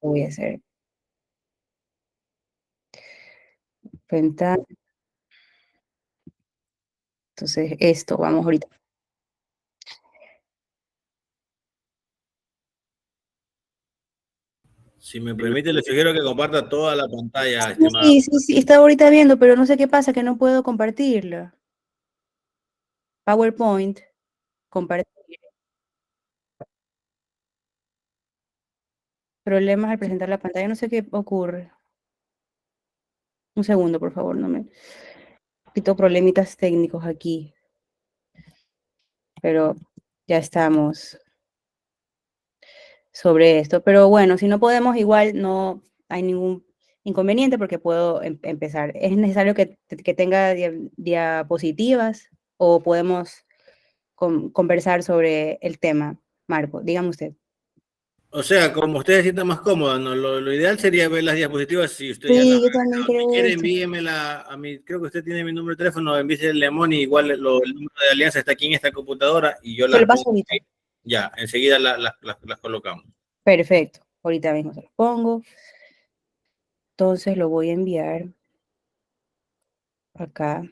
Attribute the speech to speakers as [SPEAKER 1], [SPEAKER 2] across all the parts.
[SPEAKER 1] voy a hacer. Ventana. Entonces, esto, vamos ahorita.
[SPEAKER 2] Si me permite, le sugiero que comparta toda la pantalla,
[SPEAKER 1] Sí,
[SPEAKER 2] estimada.
[SPEAKER 1] sí, estaba ahorita viendo, pero no sé qué pasa, que no puedo compartirla. PowerPoint, compartir. Problemas al presentar la pantalla, no sé qué ocurre. Un segundo, por favor, no me... Quito problemitas técnicos aquí, pero ya estamos sobre esto. Pero bueno, si no podemos, igual no hay ningún inconveniente porque puedo empezar. ¿Es necesario que tenga diapositivas o podemos conversar sobre el tema? Marco, dígame usted.
[SPEAKER 2] O sea, como usted se sienta más cómoda, ¿no? Lo ideal sería ver las diapositivas si usted ya las
[SPEAKER 1] Sí,
[SPEAKER 2] ha
[SPEAKER 1] yo también
[SPEAKER 2] realizado. Si
[SPEAKER 1] creo
[SPEAKER 2] quiere,
[SPEAKER 1] eso.
[SPEAKER 2] envíemela a mi, creo que usted tiene mi número de teléfono, envíesele a Moni, igual el número de alianza está aquí en esta computadora y yo
[SPEAKER 1] Se
[SPEAKER 2] las
[SPEAKER 1] lo
[SPEAKER 2] pongo
[SPEAKER 1] paso ahorita.
[SPEAKER 2] aquí. Ya, enseguida las colocamos.
[SPEAKER 1] Perfecto. Ahorita mismo se los pongo. Entonces lo voy a enviar acá.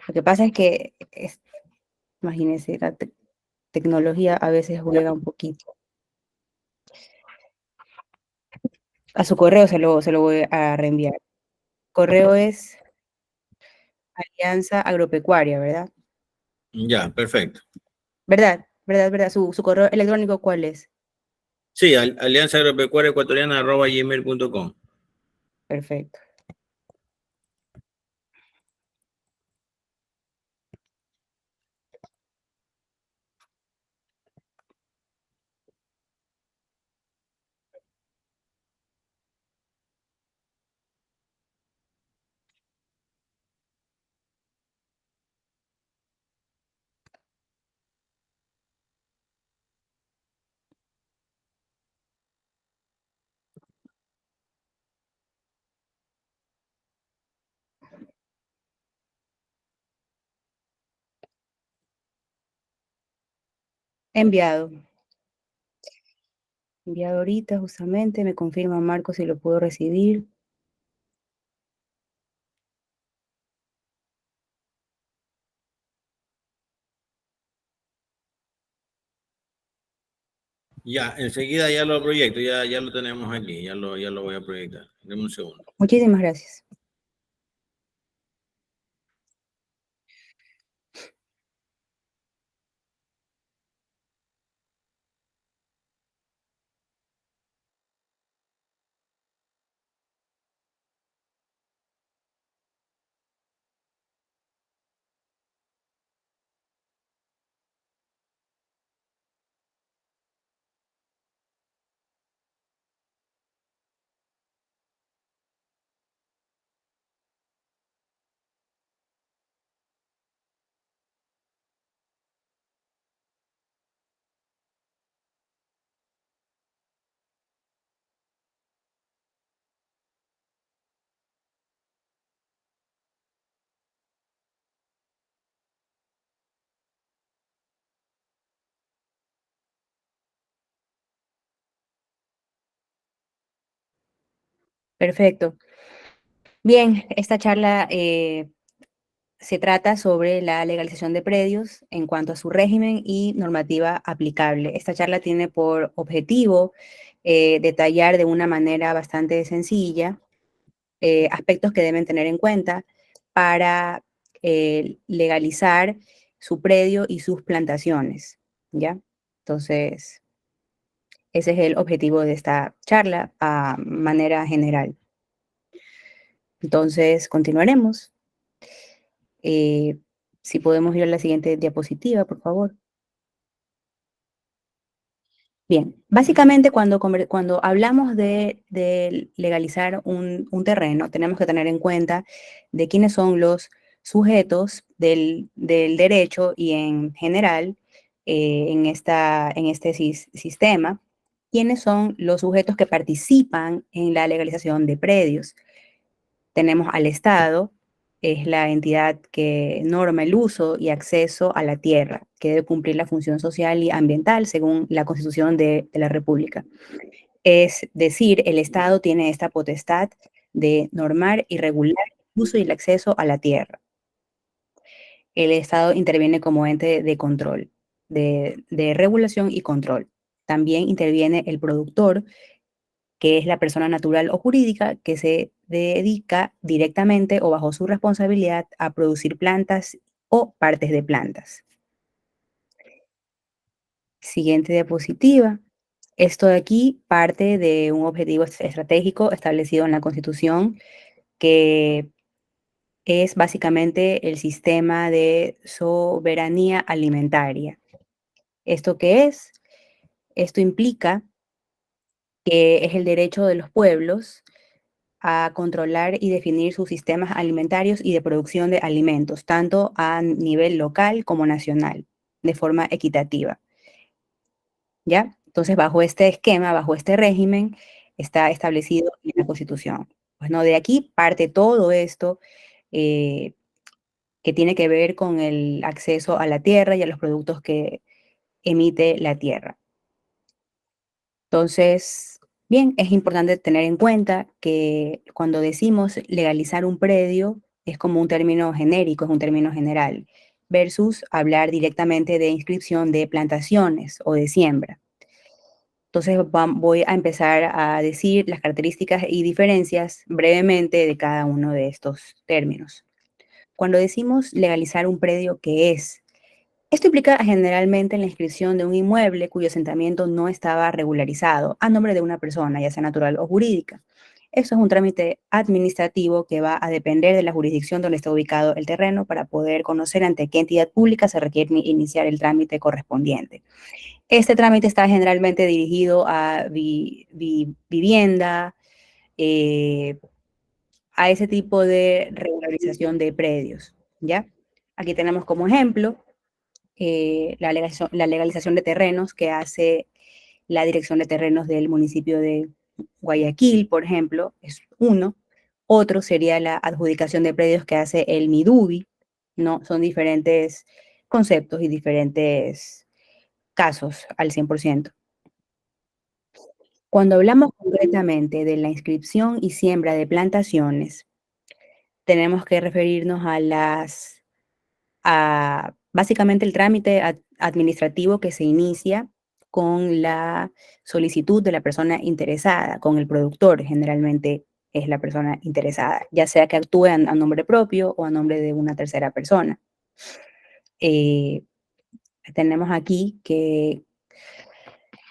[SPEAKER 1] Lo que pasa es que, imagínense, la tecnología a veces juega un poquito. A su correo se lo voy a reenviar. Correo es Alianza Agropecuaria, ¿verdad?
[SPEAKER 2] Ya, perfecto.
[SPEAKER 1] ¿Verdad? ¿Verdad? ¿Verdad? Su correo electrónico, ¿cuál es?
[SPEAKER 2] Sí, alianza agropecuaria ecuatoriana @gmail.com.
[SPEAKER 1] Perfecto. Enviado. Enviado ahorita, justamente. Me confirma Marco si lo puedo recibir.
[SPEAKER 2] Ya, enseguida ya lo proyecto, ya lo tenemos aquí, ya lo voy a proyectar. Deme un segundo.
[SPEAKER 1] Muchísimas gracias. Perfecto. Bien, esta charla se trata sobre la legalización de predios en cuanto a su régimen y normativa aplicable. Esta charla tiene por objetivo detallar de una manera bastante sencilla aspectos que deben tener en cuenta para legalizar su predio y sus plantaciones, ¿ya? Entonces, ese es el objetivo de esta charla a manera general. Entonces, continuaremos. Si podemos ir a la siguiente diapositiva, por favor. Bien, básicamente cuando hablamos de legalizar un terreno, tenemos que tener en cuenta de quiénes son los sujetos del derecho y en general en este sistema, quiénes son los sujetos que participan en la legalización de predios. Tenemos al Estado, es la entidad que norma el uso y acceso a la tierra, que debe cumplir la función social y ambiental según la Constitución de la República. Es decir, el Estado tiene esta potestad de normar y regular el uso y el acceso a la tierra. El Estado interviene como ente de control, de regulación y control. También interviene el productor, que es la persona natural o jurídica que se dedica directamente o bajo su responsabilidad a producir plantas o partes de plantas. Siguiente diapositiva. Esto de aquí parte de un objetivo estratégico establecido en la Constitución, que es básicamente el sistema de soberanía alimentaria. ¿Esto qué es? Esto implica que es el derecho de los pueblos a controlar y definir sus sistemas alimentarios y de producción de alimentos, tanto a nivel local como nacional, de forma equitativa. ¿Ya? Entonces, bajo este esquema, bajo este régimen, está establecido en la Constitución. Pues no, de aquí parte todo esto eh, que tiene que ver con el acceso a la tierra y a los productos que emite la tierra. Entonces, bien, es importante tener en cuenta que cuando decimos legalizar un predio es como un término genérico, es un término general, versus hablar directamente de inscripción de plantaciones o de siembra. Entonces voy a empezar a decir las características y diferencias brevemente de cada uno de estos términos. Cuando decimos legalizar un predio, ¿qué es? Esto implica generalmente la inscripción de un inmueble cuyo asentamiento no estaba regularizado a nombre de una persona, ya sea natural o jurídica. Esto es un trámite administrativo que va a depender de la jurisdicción donde está ubicado el terreno para poder conocer ante qué entidad pública se requiere iniciar el trámite correspondiente. Este trámite está generalmente dirigido a vivienda, eh, a ese tipo de regularización de predios, ¿ya? Aquí tenemos como ejemplo la legalización de terrenos que hace la Dirección de Terrenos del municipio de Guayaquil, por ejemplo, es uno. Otro sería la adjudicación de predios que hace el MIDUBI, ¿no? Son diferentes conceptos y diferentes casos al 100%. Cuando hablamos concretamente de la inscripción y siembra de plantaciones, tenemos que referirnos a básicamente el trámite administrativo que se inicia con la solicitud de la persona interesada, con el productor, generalmente es la persona interesada, ya sea que actúe a nombre propio o a nombre de una tercera persona. Eh, tenemos aquí que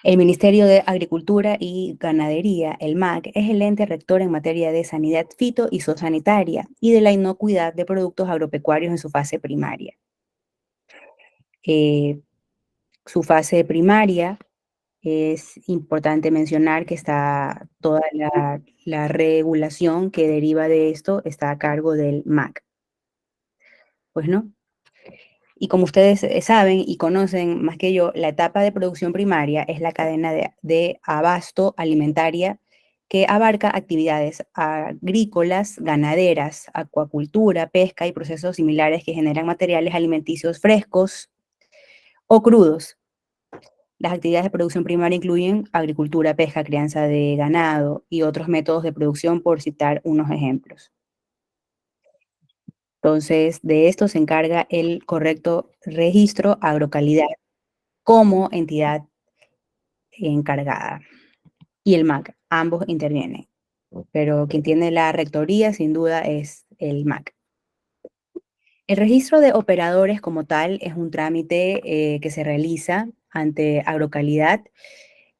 [SPEAKER 1] el Ministerio de Agricultura y Ganadería, el MAG, es el ente rector en materia de sanidad fito y zoosanitaria y de la inocuidad de productos agropecuarios en su fase primaria. Su fase primaria es importante mencionar que está toda la regulación que deriva de esto está a cargo del MAC. Pues no. Y como ustedes saben y conocen más que yo, la etapa de producción primaria es la cadena de abasto alimentaria que abarca actividades agrícolas, ganaderas, acuacultura, pesca y procesos similares que generan materiales alimenticios frescos o crudos. Las actividades de producción primaria incluyen agricultura, pesca, crianza de ganado y otros métodos de producción, por citar unos ejemplos. Entonces, de esto se encarga el correcto registro agrocalidad como entidad encargada. Y el MAC, ambos intervienen. Pero quien tiene la rectoría, sin duda, es el MAC. El registro de operadores como tal es un trámite que se realiza ante agrocalidad.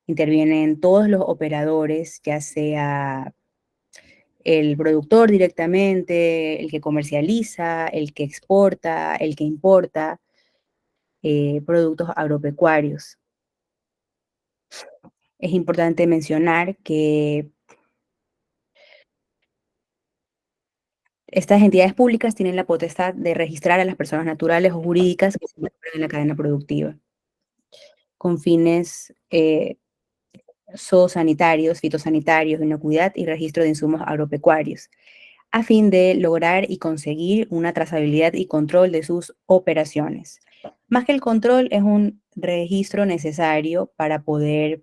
[SPEAKER 1] Intervienen todos los operadores, ya sea el productor directamente, el que comercializa, el que exporta, el que importa productos agropecuarios. Es importante mencionar que estas entidades públicas tienen la potestad de registrar a las personas naturales o jurídicas que se encuentran en la cadena productiva con fines zoosanitarios, fitosanitarios, de inocuidad y registro de insumos agropecuarios. a fin de lograr y conseguir una trazabilidad y control de sus operaciones. Más que el control, es un registro necesario para poder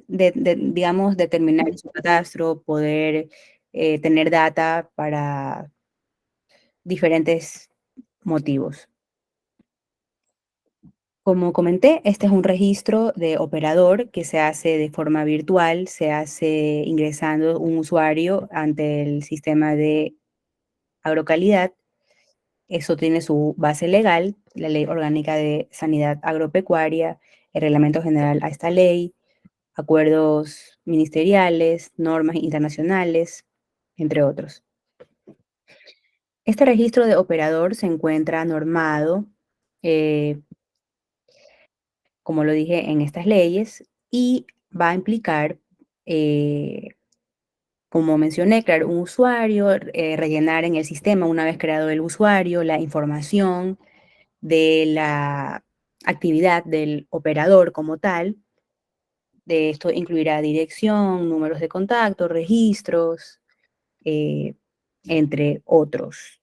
[SPEAKER 1] digamos, determinar su catastro, poder tener data para diferentes motivos. Como comenté, este es un registro de operador que se hace de forma virtual, se hace ingresando un usuario ante el sistema de agrocalidad. Eso tiene su base legal, la Ley Orgánica de Sanidad Agropecuaria, el Reglamento General a esta ley, acuerdos ministeriales, normas internacionales, entre otros. Este registro de operador se encuentra normado, como lo dije, en estas leyes y va a implicar, como mencioné, crear un usuario, rellenar en el sistema, una vez creado el usuario, la información de la actividad del operador como tal. De esto incluirá dirección, números de contacto, registros, eh, entre otros.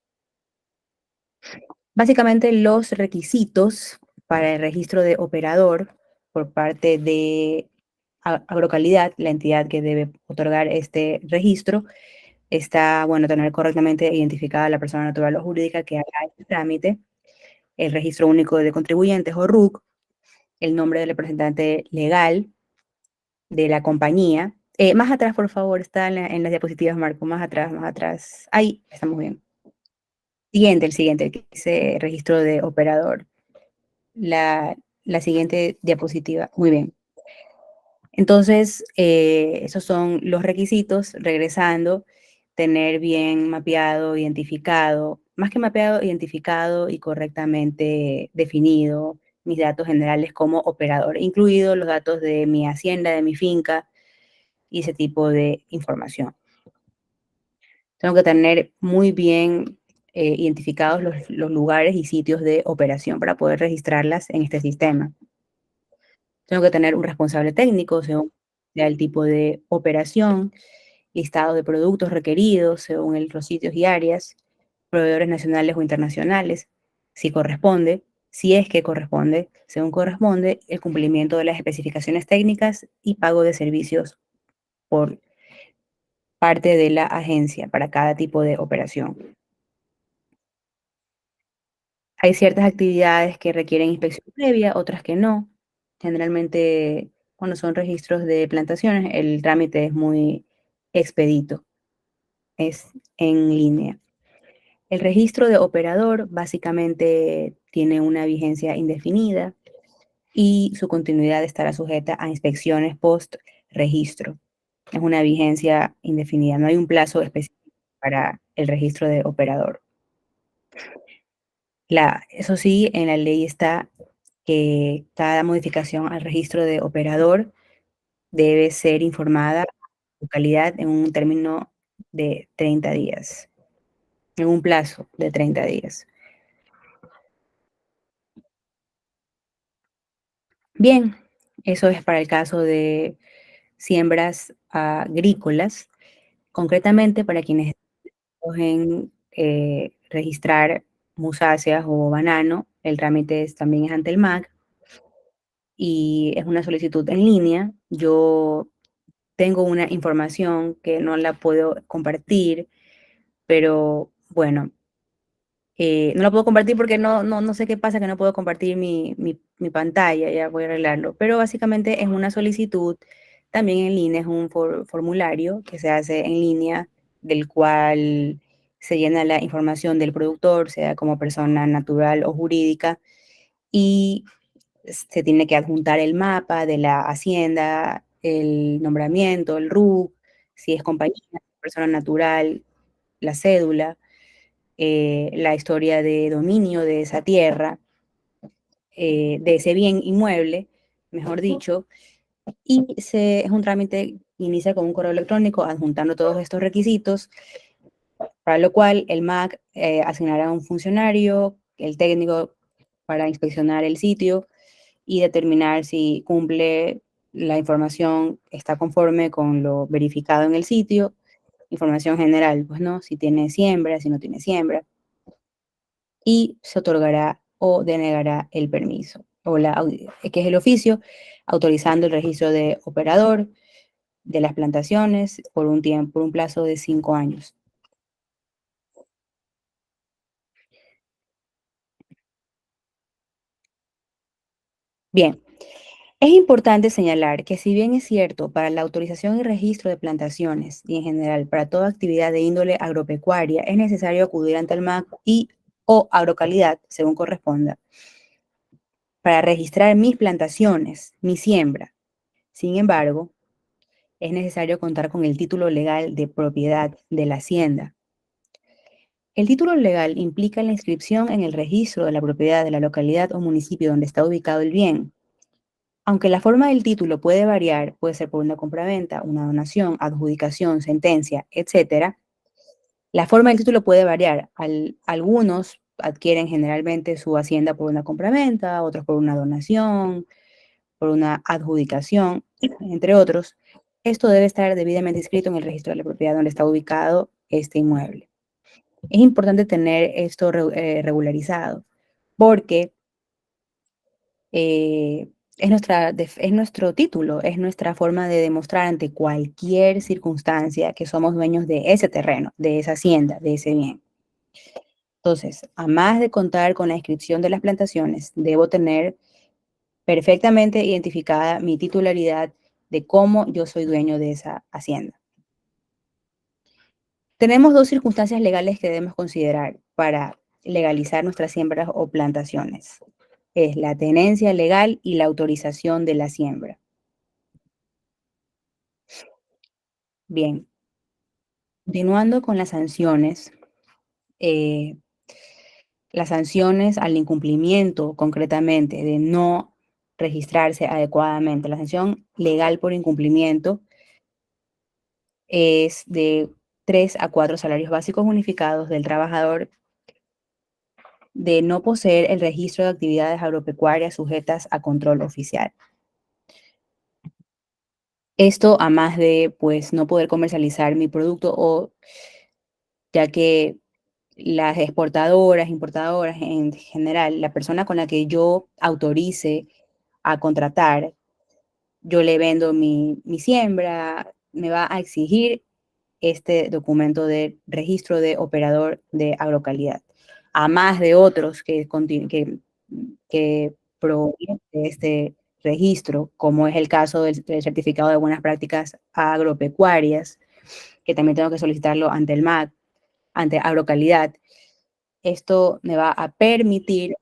[SPEAKER 1] Básicamente los requisitos para el registro de operador por parte de Agrocalidad, la entidad que debe otorgar este registro, está, bueno, tener correctamente identificada la persona natural o jurídica que haga este trámite, el registro único de contribuyentes o RUC, el nombre del representante legal de la compañía. Más atrás, por favor, está en las diapositivas, Marco, más atrás, más atrás. Ahí, estamos bien. El siguiente, el que dice registro de operador. La siguiente diapositiva. Muy bien. Entonces, esos son los requisitos. Regresando, tener bien mapeado, identificado, más que mapeado, identificado y correctamente definido mis datos generales como operador, incluidos los datos de mi hacienda, de mi finca y ese tipo de información. Tengo que tener muy bien identificados los lugares y sitios de operación para poder registrarlas en este sistema. Tengo que tener un responsable técnico según el tipo de operación, listado de productos requeridos según los sitios y áreas, proveedores nacionales o internacionales, si corresponde, si es que corresponde, según corresponde, el cumplimiento de las especificaciones técnicas y pago de servicios por parte de la agencia para cada tipo de operación. Hay ciertas actividades que requieren inspección previa, otras que no. Generalmente, cuando son registros de plantaciones, el trámite es muy expedito, es en línea. El registro de operador básicamente tiene una vigencia indefinida y su continuidad estará sujeta a inspecciones post-registro. Es una vigencia indefinida, no hay un plazo específico para el registro de operador. Eso sí, en la ley está que cada modificación al registro de operador debe ser informada a la localidad en un término de 30 días, en un plazo de 30 días. Bien, eso es para el caso de siembras agrícolas. Concretamente, para quienes escogen registrar musáceas o banano, el trámite también es ante el MAC y es una solicitud en línea. Yo tengo una información que no la puedo compartir, pero bueno, no la puedo compartir porque no sé qué pasa, que no puedo compartir mi pantalla, ya voy a arreglarlo. Pero básicamente es una solicitud, también en línea, es un formulario que se hace en línea, del cual se llena la información del productor, sea como persona natural o jurídica, y se tiene que adjuntar el mapa de la hacienda, el nombramiento, el RUC, si es compañía, persona natural, la cédula, la historia de dominio de esa tierra, de ese bien inmueble, mejor dicho, y es un trámite que inicia con un correo electrónico adjuntando todos estos requisitos, para lo cual el MAC asignará a un funcionario, el técnico, para inspeccionar el sitio y determinar si cumple la información, está conforme con lo verificado en el sitio, información general, pues no, si tiene siembra, si no tiene siembra, y se otorgará o denegará el permiso, o que es el oficio, autorizando el registro de operador de las plantaciones por un tiempo, por un plazo de 5 años. Bien, es importante señalar que si bien es cierto para la autorización y registro de plantaciones y en general para toda actividad de índole agropecuaria es necesario acudir ante el MAC y o agrocalidad, según corresponda, para registrar mis plantaciones, mi siembra. Sin embargo, es necesario contar con el título legal de propiedad de la hacienda. El título legal implica la inscripción en el registro de la propiedad de la localidad o municipio donde está ubicado el bien. Aunque la forma del título puede variar, puede ser por una compraventa, una donación, adjudicación, sentencia, etcétera, la forma del título puede variar. Algunos adquieren generalmente su hacienda por una compraventa, otros por una donación, por una adjudicación, entre otros. Esto debe estar debidamente inscrito en el registro de la propiedad donde está ubicado este inmueble. Es importante tener esto regularizado porque es nuestro título, es nuestra forma de demostrar ante cualquier circunstancia que somos dueños de ese terreno, de esa hacienda, de ese bien. Entonces, a más de contar con la inscripción de las plantaciones, debo tener perfectamente identificada mi titularidad de cómo yo soy dueño de esa hacienda. Tenemos dos circunstancias legales que debemos considerar para legalizar nuestras siembras o plantaciones. Es la tenencia legal y la autorización de la siembra. Bien, continuando con eh, las sanciones al incumplimiento concretamente de no registrarse adecuadamente. La sanción legal por incumplimiento es de 3 a 4 salarios básicos unificados del trabajador de no poseer el registro de actividades agropecuarias sujetas a control oficial. Esto a más de, pues, no poder comercializar mi producto o ya que las exportadoras, importadoras en general, la persona con la que yo autorice a contratar, yo le vendo mi siembra, me va a exigir este documento de registro de operador de agrocalidad, a más de otros que provienen de este registro, como es el caso del certificado de buenas prácticas agropecuarias, que también tengo que solicitarlo ante el MAC, ante agrocalidad. Esto me va a permitir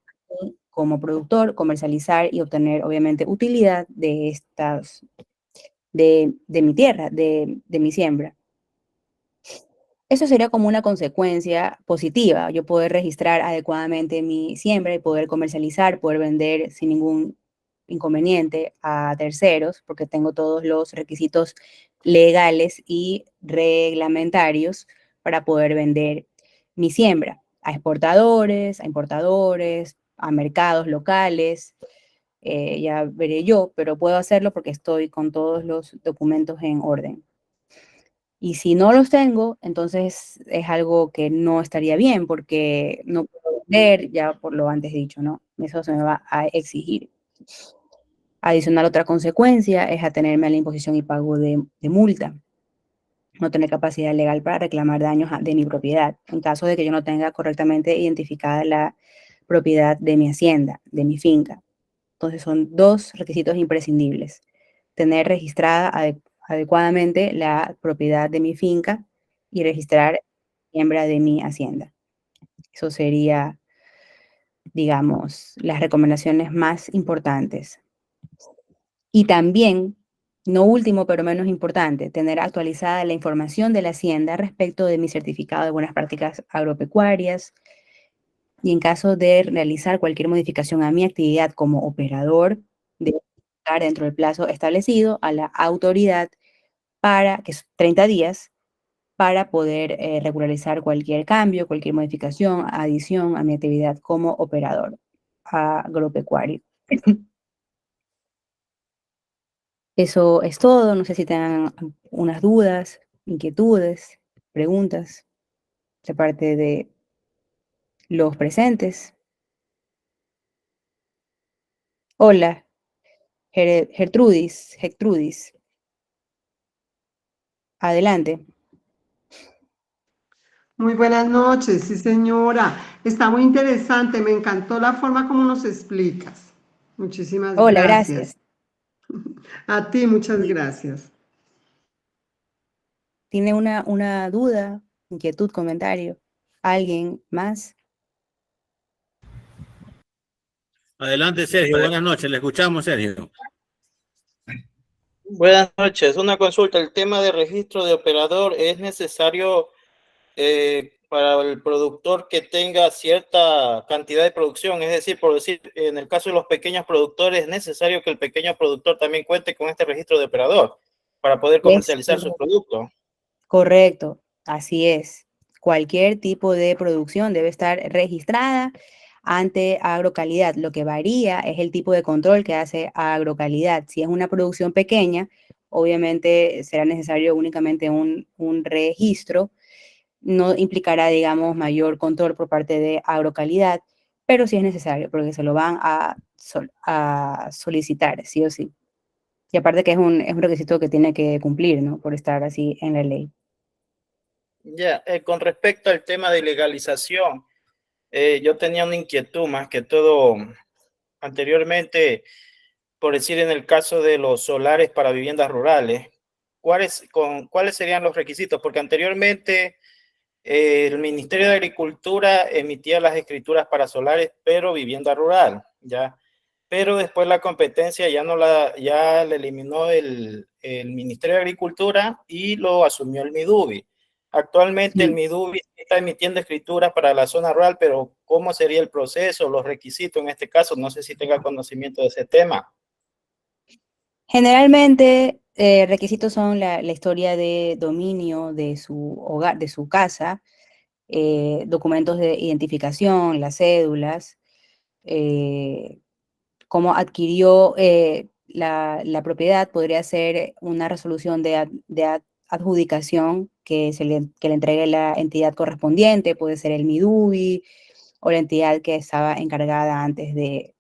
[SPEAKER 1] como productor comercializar y obtener obviamente utilidad de de mi tierra, de mi siembra. Eso sería como una consecuencia positiva, yo poder registrar adecuadamente mi siembra y poder comercializar, poder vender sin ningún inconveniente a terceros, porque tengo todos los requisitos legales y reglamentarios para poder vender mi siembra a exportadores, a importadores, a mercados locales, ya veré yo, pero puedo hacerlo porque estoy con todos los documentos en orden. Y si no los tengo, entonces es algo que no estaría bien porque no puedo vender ya por lo antes dicho, ¿no? Eso se me va a exigir. Adicional, otra consecuencia es atenerme a la imposición y pago de multa. No tener capacidad legal para reclamar daños de mi propiedad, en caso de que yo no tenga correctamente identificada la propiedad de mi hacienda, de mi finca. Entonces son dos requisitos imprescindibles. Tener registrada adecuadamente la propiedad de mi finca y registrar siembra de mi hacienda. Eso sería, digamos, las recomendaciones más importantes. Y también, no último, pero menos importante, tener actualizada la información de la hacienda respecto de mi certificado de buenas prácticas agropecuarias y en caso de realizar cualquier modificación a mi actividad como operador, de estar dentro del plazo establecido a la autoridad para, que es 30 días, para poder regularizar cualquier cambio, cualquier modificación, adición a mi actividad como operador agropecuario. Eso es todo, no sé si tengan unas dudas, inquietudes. preguntas de parte de los presentes. Hola, Gertrudis, adelante.
[SPEAKER 3] Muy buenas noches, sí señora. Está muy interesante, me encantó la forma como nos explicas. Muchísimas
[SPEAKER 1] Hola,
[SPEAKER 3] gracias.
[SPEAKER 1] gracias.
[SPEAKER 3] A ti, muchas gracias.
[SPEAKER 1] ¿Tiene una duda, inquietud, comentario? ¿Alguien más?
[SPEAKER 2] Adelante, Sergio. Buenas noches. Le escuchamos, Sergio.
[SPEAKER 4] Buenas noches. Una consulta. El tema de registro de operador es necesario para el productor que tenga cierta cantidad de producción. Es decir, por decir, en el caso de los pequeños productores, es necesario que el pequeño productor también cuente con este registro de operador para poder
[SPEAKER 1] Es
[SPEAKER 4] comercializar su producto.
[SPEAKER 1] correcto, así es. Cualquier tipo de producción debe estar registrada ante Agrocalidad. Lo que varía es el tipo de control que hace Agrocalidad. Si es una producción pequeña, obviamente será necesario únicamente un registro. No implicará, digamos, mayor control por parte de Agrocalidad, pero sí es necesario porque se lo van a solicitar, sí o sí. Y aparte que es un requisito que tiene que cumplir, ¿no? Por estar así en la ley.
[SPEAKER 4] Ya, con respecto al tema de legalización, yo tenía una inquietud más que todo anteriormente, por decir en el caso de los solares para viviendas rurales, ¿cuáles serían los requisitos? Porque anteriormente el Ministerio de Agricultura emitía las escrituras para solares, pero vivienda rural, ¿ya? Pero después la competencia ya la eliminó el Ministerio de Agricultura y lo asumió el MIDUBI. Actualmente el
[SPEAKER 1] Sí.
[SPEAKER 4] MIDUBI está emitiendo escrituras para la zona rural, pero ¿cómo sería el proceso, los requisitos en este caso? No sé si tenga conocimiento de ese tema.
[SPEAKER 1] Generalmente, requisitos son la historia de dominio de su hogar, de su casa, documentos de identificación, las cédulas, eh, cómo adquirió la propiedad, podría ser una resolución de adjudicación que le entregue la entidad correspondiente, puede ser el MIDUBI o la entidad que estaba encargada antes de.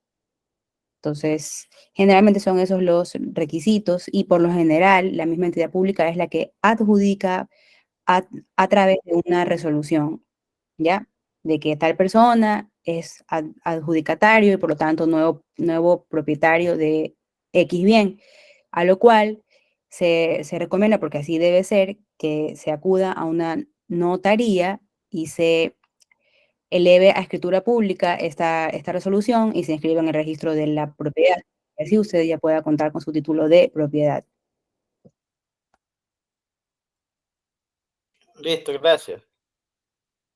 [SPEAKER 1] Entonces, generalmente son esos los requisitos y por lo general la misma entidad pública es la que adjudica a, a través de una resolución, ¿ya? De que tal persona es adjudicatario y por lo tanto nuevo propietario de X bien, a lo cual se recomienda, porque así debe ser, que se acuda a una notaría y se eleve a escritura pública esta resolución y se inscriba en el registro de la propiedad. Así usted ya pueda contar con su título de propiedad.
[SPEAKER 4] Listo, gracias.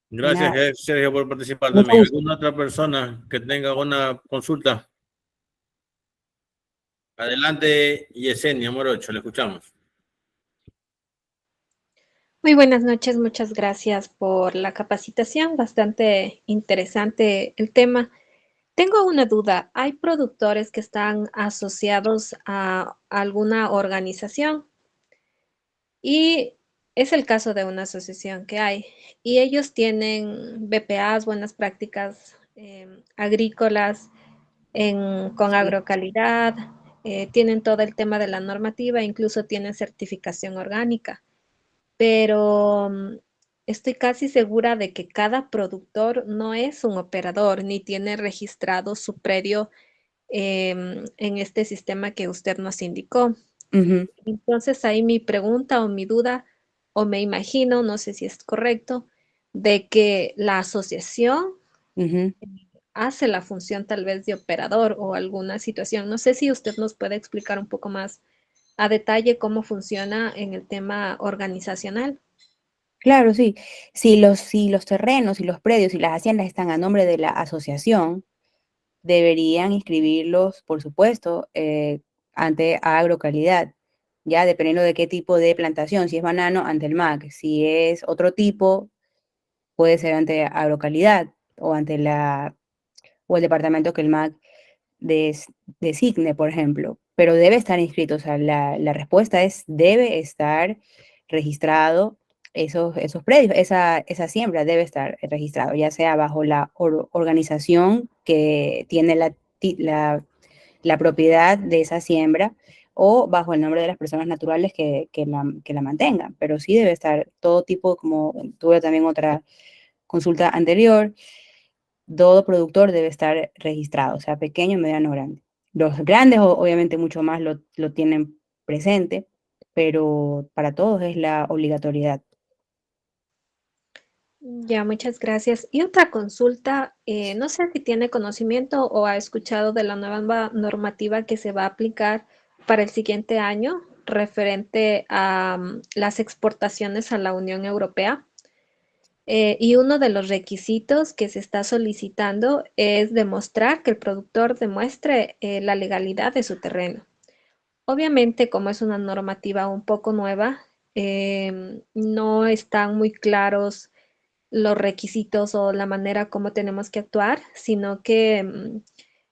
[SPEAKER 1] De nada.
[SPEAKER 2] Gracias, Sergio, por participar
[SPEAKER 1] Mucho
[SPEAKER 2] también.
[SPEAKER 1] gusto.
[SPEAKER 2] ¿Alguna otra persona que tenga una consulta? Adelante, Yesenia Morocho, le escuchamos.
[SPEAKER 5] Muy buenas noches, muchas gracias por la capacitación, bastante interesante el tema. Tengo una duda, ¿hay productores que están asociados a alguna organización? Y es el caso de una asociación que hay, y ellos tienen BPAs, buenas prácticas agrícolas con
[SPEAKER 1] Sí.
[SPEAKER 5] agrocalidad, tienen todo el tema de la normativa, incluso tienen certificación orgánica, pero estoy casi segura de que cada productor no es un operador ni tiene registrado su predio en este sistema que usted nos indicó.
[SPEAKER 1] Ujú,
[SPEAKER 5] Entonces ahí mi pregunta o mi duda, o me imagino, no sé si es correcto, de que la asociación
[SPEAKER 1] ujú.
[SPEAKER 5] hace la función tal vez de operador o alguna situación. No sé si usted nos puede explicar un poco más a detalle cómo funciona en el tema organizacional.
[SPEAKER 1] Claro, sí. Si los terrenos y los predios y las haciendas están a nombre de la asociación, deberían inscribirlos, por supuesto, ante Agrocalidad, ya dependiendo de qué tipo de plantación. Si es banano, ante el MAC. Si es otro tipo, puede ser ante Agrocalidad o ante o el departamento que el MAC designe, por ejemplo. Pero debe estar inscrito. O sea, la respuesta es debe estar registrado esos predios, esa siembra debe estar registrado, ya sea bajo la organización que tiene la propiedad de esa siembra o bajo el nombre de las personas naturales que la mantengan, pero sí debe estar todo tipo, como tuve también otra consulta anterior, todo productor debe estar registrado, sea pequeño, mediano, grande. Los grandes obviamente mucho más lo tienen presente, pero para todos es la obligatoriedad.
[SPEAKER 5] Ya, muchas gracias. Y otra consulta, no sé si tiene conocimiento o ha escuchado de la nueva normativa que se va a aplicar para el siguiente año referente a las exportaciones a la Unión Europea. Y uno de los requisitos que se está solicitando es demostrar que el productor demuestre la legalidad de su terreno. Obviamente, como es una normativa un poco nueva, no están muy claros los requisitos o la manera como tenemos que actuar, sino que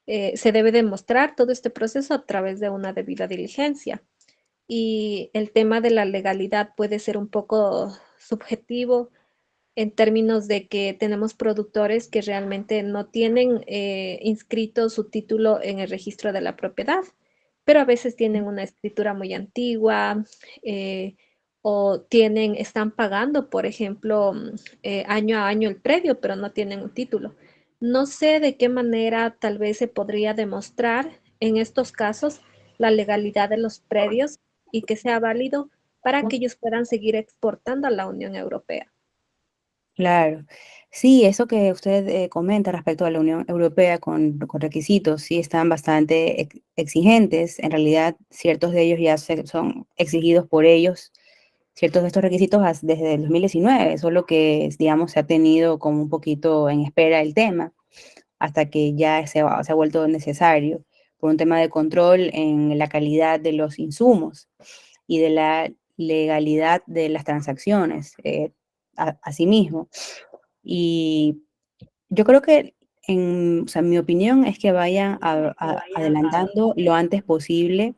[SPEAKER 5] se debe demostrar todo este proceso a través de una debida diligencia. Y el tema de la legalidad puede ser un poco subjetivo en términos de que tenemos productores que realmente no tienen inscrito su título en el registro de la propiedad, pero a veces tienen una escritura muy antigua eh, o están pagando, por ejemplo, año a año el predio, pero no tienen un título. No sé de qué manera tal vez se podría demostrar en estos casos la legalidad de los predios y que sea válido para que ellos puedan seguir exportando a la Unión Europea.
[SPEAKER 1] Claro. Sí, eso que usted comenta respecto a la Unión Europea con requisitos, sí están bastante exigentes. En realidad, ciertos de ellos ya son exigidos por ellos, ciertos de estos requisitos desde el 2019, solo que, digamos, se ha tenido como un poquito en espera el tema, hasta que ya se ha vuelto necesario por un tema de control en la calidad de los insumos y de la legalidad de las transacciones, asimismo. Y yo creo que, o sea, mi opinión es que vayan adelantando lo antes posible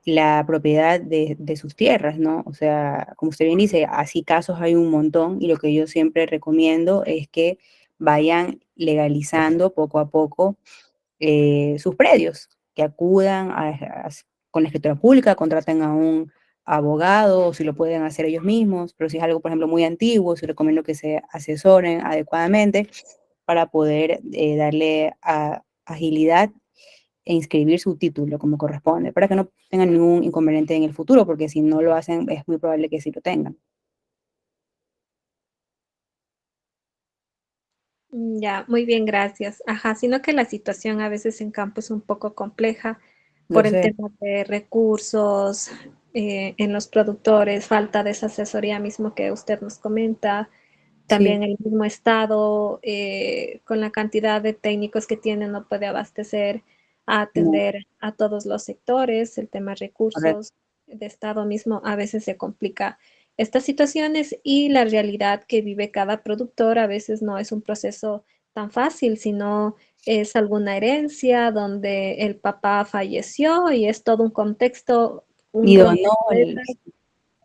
[SPEAKER 1] la propiedad de sus tierras, ¿no? O sea, como usted bien dice, así casos hay un montón y lo que yo siempre recomiendo es que vayan legalizando poco a poco sus predios, que acudan con la escritura pública, contraten a un abogado, o si lo pueden hacer ellos mismos, pero si es algo, por ejemplo, muy antiguo, sí recomiendo que se asesoren adecuadamente para poder darle agilidad e inscribir su título como corresponde, para que no tengan ningún inconveniente en el futuro, porque si no lo hacen, es muy probable que sí lo tengan.
[SPEAKER 5] Ya, muy bien, gracias. Ajá, sino que la situación a veces en campo es un poco compleja
[SPEAKER 1] Lo
[SPEAKER 5] por el
[SPEAKER 1] sé.
[SPEAKER 5] tema de recursos en los productores, falta de esa asesoría mismo que usted nos comenta,
[SPEAKER 1] Sí,
[SPEAKER 5] también el mismo Estado con la cantidad de técnicos que tiene no puede abastecer a
[SPEAKER 1] no,
[SPEAKER 5] atender a todos los sectores, el tema
[SPEAKER 1] correcto.
[SPEAKER 5] recursos de Estado mismo a veces se complica estas situaciones y la realidad que vive cada productor a veces no es un proceso tan fácil, sino es alguna herencia donde el papá falleció y es todo un contexto, un
[SPEAKER 1] Y donó,
[SPEAKER 5] rompecabezas.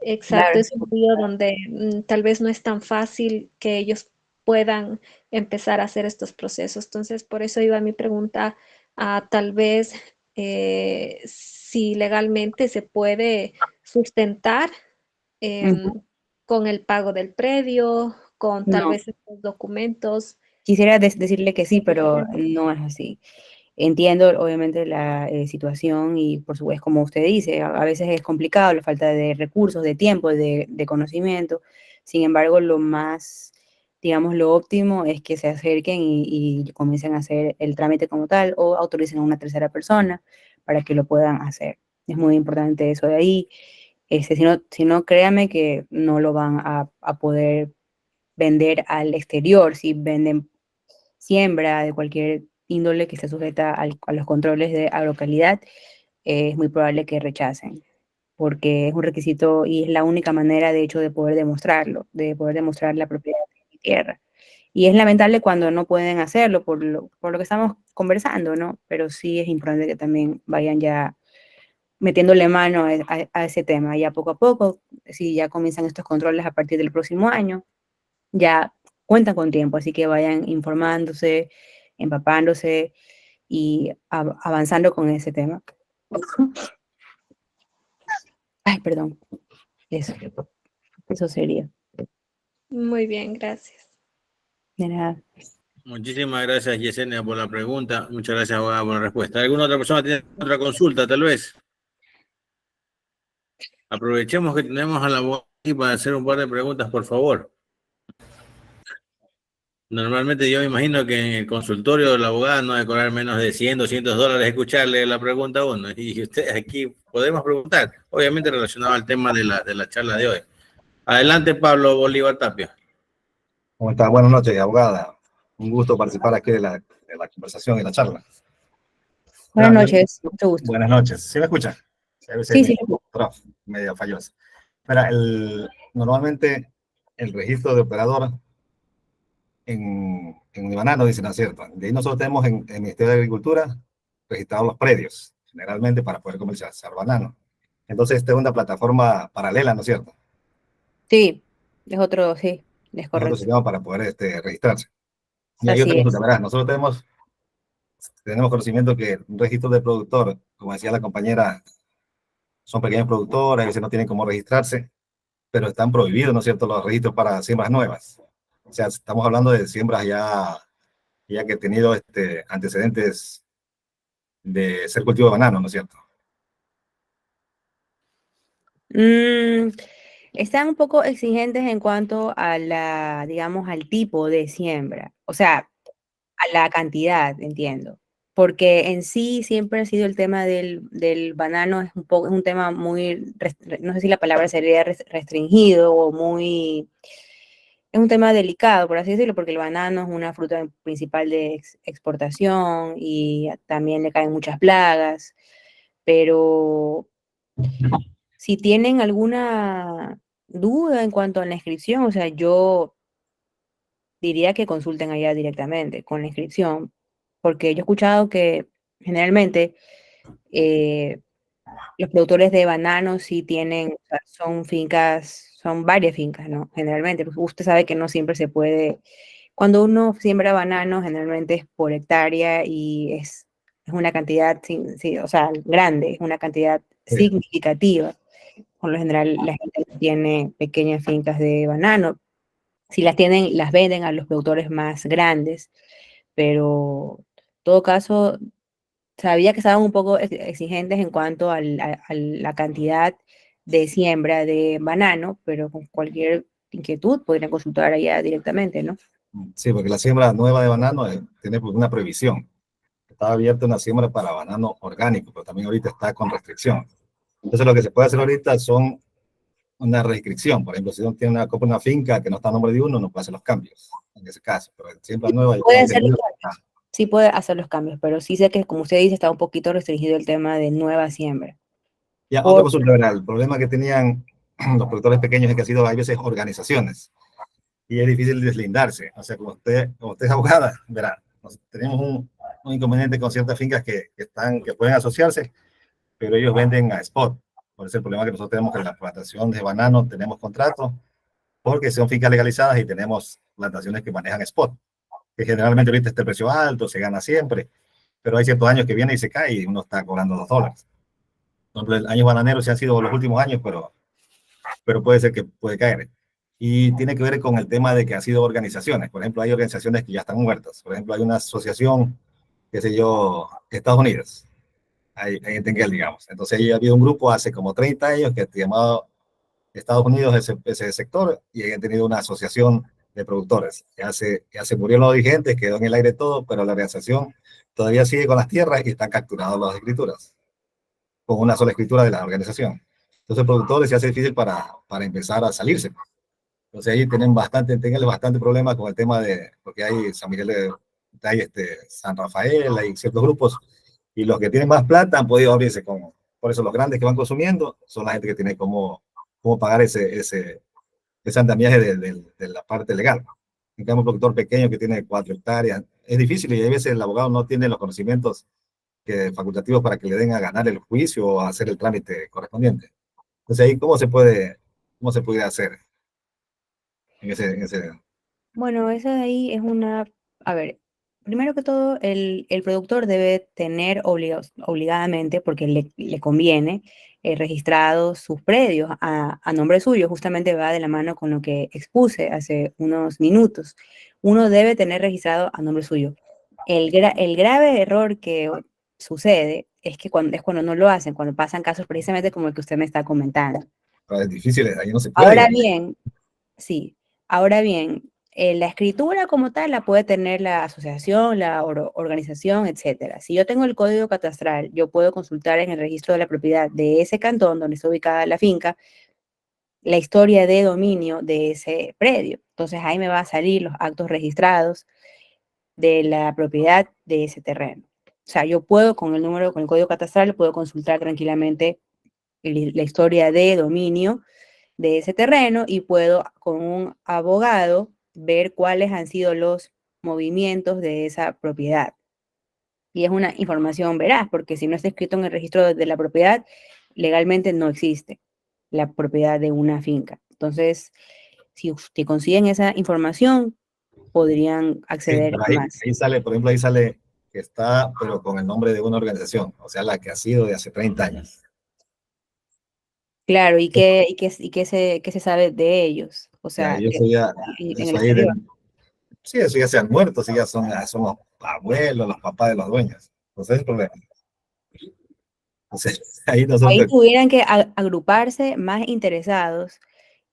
[SPEAKER 5] Exacto,
[SPEAKER 1] claro,
[SPEAKER 5] es un lío donde tal vez no es tan fácil que ellos puedan empezar a hacer estos procesos. Entonces, por eso iba mi pregunta a tal vez si legalmente se puede sustentar
[SPEAKER 1] ujú,
[SPEAKER 5] em, con el pago del predio, con tal
[SPEAKER 1] no.
[SPEAKER 5] vez estos documentos.
[SPEAKER 1] Quisiera decirle que sí, pero no es así. Entiendo, obviamente, la situación y, por supuesto, como usted dice, a veces es complicado la falta de recursos, de tiempo, de conocimiento. Sin embargo, lo más, digamos, lo óptimo es que se acerquen y comiencen a hacer el trámite como tal o autoricen a una tercera persona para que lo puedan hacer. Es muy importante eso de ahí. Si no, créame que no lo van a poder vender al exterior. Si venden siembra de cualquier índole que esté sujeta a los controles de agrocalidad, es muy probable que rechacen, porque es un requisito y es la única manera, de hecho, de poder demostrarlo, de poder demostrar la propiedad de mi tierra. Y es lamentable cuando no pueden hacerlo por lo que estamos conversando, ¿no? Pero sí es importante que también vayan ya metiéndole mano a ese tema. Ya poco a poco, si ya comienzan estos controles a partir del próximo año, ya cuentan con tiempo, así que vayan informándose, empapándose y avanzando con ese tema. Ay, perdón. Eso sería.
[SPEAKER 5] Muy bien, gracias.
[SPEAKER 1] De nada.
[SPEAKER 2] Muchísimas gracias, Yesenia, por la pregunta. Muchas gracias, abogada, por la respuesta. ¿Alguna otra persona tiene otra consulta, tal vez? Aprovechemos que tenemos a la abogada aquí para hacer un par de preguntas, por favor. Normalmente yo me imagino que en el consultorio de la abogada no debe cobrar menos de 100, $200 escucharle la pregunta a uno. Y usted aquí podemos preguntar, obviamente relacionado al tema de la charla de hoy. Adelante, Pablo Bolívar Tapia.
[SPEAKER 6] ¿Cómo está? Buenas noches, abogada. Un gusto participar aquí de la conversación y la charla.
[SPEAKER 1] Buenas noches, mucho gusto.
[SPEAKER 6] Buenas noches. ¿Sí me escucha?
[SPEAKER 1] Sí.
[SPEAKER 6] Media fallosa. Mira, normalmente el registro de operador en Unibanano dice, ¿no es cierto? De ahí nosotros tenemos en el Ministerio de Agricultura registrados los predios, generalmente para poder comercializar banano. Entonces, esta es una plataforma paralela, ¿no es cierto?
[SPEAKER 1] Sí, es otro, sí, es correcto.
[SPEAKER 6] Otro sistema para poder registrarse. Y hay otra consulta, ¿verdad? Nosotros tenemos conocimiento que un registro de productor, como decía la compañera, son pequeños productores, a veces no tienen cómo registrarse, pero están prohibidos, ¿no es cierto?, los registros para siembras nuevas. O sea, estamos hablando de siembras ya que han tenido antecedentes de ser cultivo de banano, ¿no es cierto?
[SPEAKER 1] Están un poco exigentes en cuanto a digamos, al tipo de siembra, o sea, a la cantidad, entiendo, porque en sí siempre ha sido el tema del banano, es un tema muy, no sé si la palabra sería restringido o muy, es un tema delicado, por así decirlo, porque el banano es una fruta principal de exportación y también le caen muchas plagas, pero si tienen alguna duda en cuanto a la inscripción, o sea, yo diría que consulten allá directamente con la inscripción, porque yo he escuchado que generalmente los productores de bananos sí tienen, o sea, son varias fincas, ¿no? Generalmente, pues usted sabe que no siempre se puede, cuando uno siembra bananos, generalmente es por hectárea y es una cantidad, sí, o sea, grande, es una cantidad significativa. Por lo general, la gente tiene pequeñas fincas de banano. Si las tienen, las venden a los productores más grandes, pero en todo caso, sabía que estaban un poco exigentes en cuanto a la cantidad de siembra de banano, pero con cualquier inquietud podrían consultar allá directamente, ¿no?
[SPEAKER 6] Sí, porque la siembra nueva de banano tiene una prohibición. Estaba abierta una siembra para banano orgánico, pero también ahorita está con restricción. Entonces, lo que se puede hacer ahorita son una restricción. Por ejemplo, si uno tiene una finca que no está a nombre de uno, no puede hacer los cambios, en ese caso. Pero en siembra nueva...
[SPEAKER 1] Sí puede hacer los cambios, pero sí sé que, como usted dice, está un poquito restringido el tema de nueva siembra.
[SPEAKER 6] Ya, otra consulta, ¿verdad? El problema que tenían los productores pequeños es que ha sido, hay veces, organizaciones. Y es difícil deslindarse. O sea, como usted es abogada, verá, tenemos un inconveniente con ciertas fincas que pueden asociarse, pero ellos venden a spot. Por eso el problema que nosotros tenemos que en la plantación de banano tenemos contratos, porque son fincas legalizadas y tenemos plantaciones que manejan spot, que generalmente ahorita está el precio alto, se gana siempre, pero hay ciertos años que viene y se cae y uno está cobrando $2. Entonces, el año bananero se han sido los últimos años, pero puede ser que puede caer. Y tiene que ver con el tema de que han sido organizaciones. Por ejemplo, hay organizaciones que ya están muertas. Por ejemplo, hay una asociación, qué sé yo, Estados Unidos, ahí en Tenguel, digamos. Entonces, ahí ha habido un grupo hace como 30 años que se llamado Estados Unidos, ese sector, y han tenido una asociación de productores. Ya se murieron los dirigentes, quedó en el aire todo, pero la organización todavía sigue con las tierras y están capturados las escrituras, con una sola escritura de la organización. Entonces, el productor se hace difícil para empezar a salirse. Entonces, ahí tienen bastante problema con el tema porque hay San Miguel, hay San Rafael, hay ciertos grupos, y los que tienen más plata han podido abrirse por eso los grandes que van consumiendo son la gente que tiene cómo pagar ese andamiaje de la parte legal. En cambio, un productor pequeño que tiene 4 hectáreas, es difícil y a veces el abogado no tiene los conocimientos que facultativos para que le den a ganar el juicio o a hacer el trámite correspondiente. Entonces ahí, cómo se puede hacer en ese,
[SPEAKER 1] Bueno, eso de ahí es una, a ver, primero que todo, el productor debe tener obligadamente, porque le conviene, registrados sus predios a nombre suyo, justamente va de la mano con lo que expuse hace unos minutos. Uno debe tener registrado a nombre suyo. El grave error que sucede es que cuando no lo hacen, cuando pasan casos precisamente como el que usted me está comentando.
[SPEAKER 6] es difícil, ahí no se puede.
[SPEAKER 1] Ahora bien, sí, ahora bien, la escritura como tal la puede tener la asociación, la organización, etcétera. Si yo tengo el código catastral, yo puedo consultar en el registro de la propiedad de ese cantón donde está ubicada la finca la historia de dominio de ese predio. Entonces ahí me va a salir los actos registrados de la propiedad de ese terreno. O sea, yo puedo con el código catastral, puedo consultar tranquilamente la historia de dominio de ese terreno y puedo con un abogado ver cuáles han sido los movimientos de esa propiedad. Y es una información veraz, porque si no está escrito en el registro de la propiedad, legalmente no existe la propiedad de una finca. Entonces, si consiguen esa información, podrían acceder
[SPEAKER 6] Sí,
[SPEAKER 1] a más.
[SPEAKER 6] ahí sale, por ejemplo, ahí sale que está, pero con el nombre de una organización, o sea, la que ha sido de hace 30 años.
[SPEAKER 1] Claro, ¿qué se sabe de ellos? O
[SPEAKER 6] Ya,
[SPEAKER 1] sea,
[SPEAKER 6] y eso ya,
[SPEAKER 1] en el
[SPEAKER 6] eso ahí de,
[SPEAKER 1] exterior.
[SPEAKER 6] sí, eso ya se han muerto, sí, son los abuelos, los papás de los dueños. Entonces, es el problema. Entonces, ahí
[SPEAKER 1] Ahí
[SPEAKER 6] nosotros,
[SPEAKER 1] tuvieran que agruparse más interesados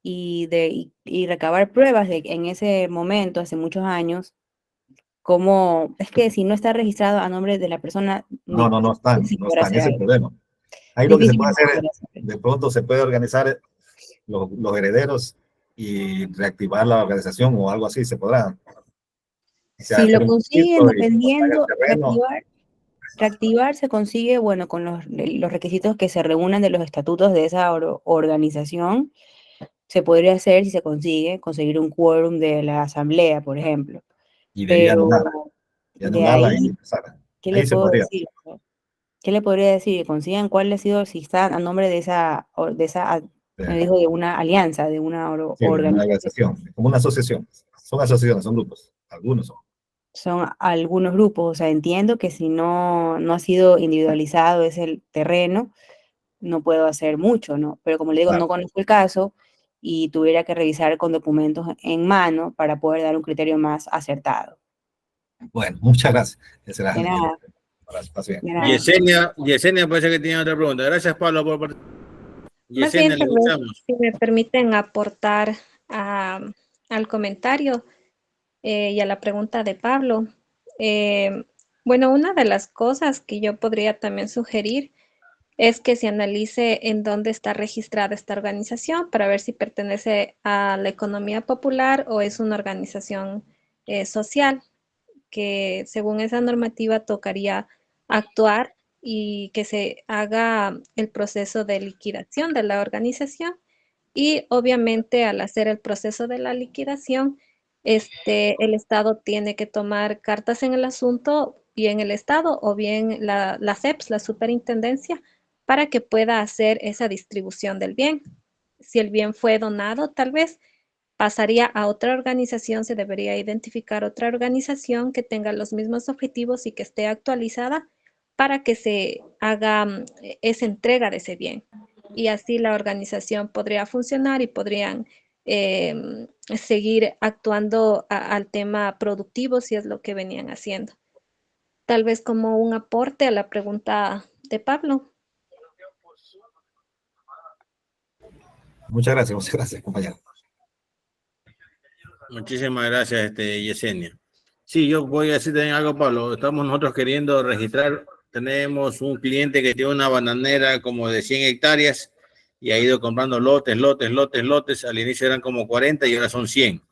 [SPEAKER 1] y recabar pruebas de que en ese momento, hace muchos años, como es que si no está registrado a nombre de la persona,
[SPEAKER 6] no están,
[SPEAKER 1] difícil
[SPEAKER 6] no
[SPEAKER 1] poder
[SPEAKER 6] están,
[SPEAKER 1] hacer
[SPEAKER 6] ese es el
[SPEAKER 1] algo.
[SPEAKER 6] problema. Ahí lo que se puede
[SPEAKER 1] Difícilmente
[SPEAKER 6] hacer,
[SPEAKER 1] poder hacer.
[SPEAKER 6] de pronto se puede organizar los herederos y reactivar la organización o algo así, se podrá. O sea,
[SPEAKER 1] Si lo
[SPEAKER 6] hacer un
[SPEAKER 1] consiguen,
[SPEAKER 6] registro y pagar el
[SPEAKER 1] dependiendo,
[SPEAKER 6] terreno.
[SPEAKER 1] reactivar se consigue, bueno, con los requisitos que se reúnan de los estatutos de esa organización. Se podría hacer, si se consigue, conseguir un quórum de la asamblea, por ejemplo.
[SPEAKER 6] Y de ahí anular,
[SPEAKER 1] Pero
[SPEAKER 6] y
[SPEAKER 1] de
[SPEAKER 6] anularla y
[SPEAKER 1] ahí,
[SPEAKER 6] empezar.
[SPEAKER 1] ¿qué le
[SPEAKER 6] Ahí se
[SPEAKER 1] puedo
[SPEAKER 6] podría.
[SPEAKER 1] decir? ¿Qué le podría decir? Consigan cuál ha sido, si está a nombre de me dijo, de una alianza, de una
[SPEAKER 6] Sí, una
[SPEAKER 1] organización.
[SPEAKER 6] organización, como una asociación. Son asociaciones, son grupos. Algunos son.
[SPEAKER 1] Son algunos grupos, o sea, entiendo que si no ha sido individualizado ese terreno, no puedo hacer mucho, ¿no? Pero como le digo,
[SPEAKER 6] Claro.
[SPEAKER 1] no conozco el caso y tuviera que revisar con documentos en mano para poder dar un criterio más acertado.
[SPEAKER 6] Bueno, muchas gracias. Esa era
[SPEAKER 1] De nada,
[SPEAKER 6] para el espacio.
[SPEAKER 1] de nada.
[SPEAKER 2] Yesenia parece que tiene otra pregunta. Gracias, Pablo, por participar.
[SPEAKER 5] Más
[SPEAKER 2] Yesenia,
[SPEAKER 5] bien,
[SPEAKER 2] le
[SPEAKER 5] tal vez,
[SPEAKER 2] escuchamos.
[SPEAKER 5] si me permiten aportar al comentario y a la pregunta de Pablo. Eh, bueno, una de las cosas que yo podría también sugerir es que se analice en dónde está registrada esta organización para ver si pertenece a la economía popular o es una organización social, que según esa normativa tocaría actuar y que se haga el proceso de liquidación de la organización. Y obviamente al hacer el proceso de la liquidación, el Estado tiene que tomar cartas en el asunto, bien el Estado o bien la SEPS, la superintendencia, para que pueda hacer esa distribución del bien. Si el bien fue donado, tal vez pasaría a otra organización, se debería identificar otra organización que tenga los mismos objetivos y que esté actualizada para que se haga esa entrega de ese bien. Y así la organización podría funcionar y podrían seguir actuando al tema productivo si es lo que venían haciendo. Tal vez como un aporte a la pregunta de Pablo.
[SPEAKER 6] Muchas gracias, compañero.
[SPEAKER 2] Muchísimas gracias, Yesenia. Sí, yo voy a decir también algo, Pablo. Estamos nosotros queriendo registrar. Tenemos un cliente que tiene una bananera como de 100 hectáreas y ha ido comprando lotes. Al inicio eran como 40 y ahora son 100.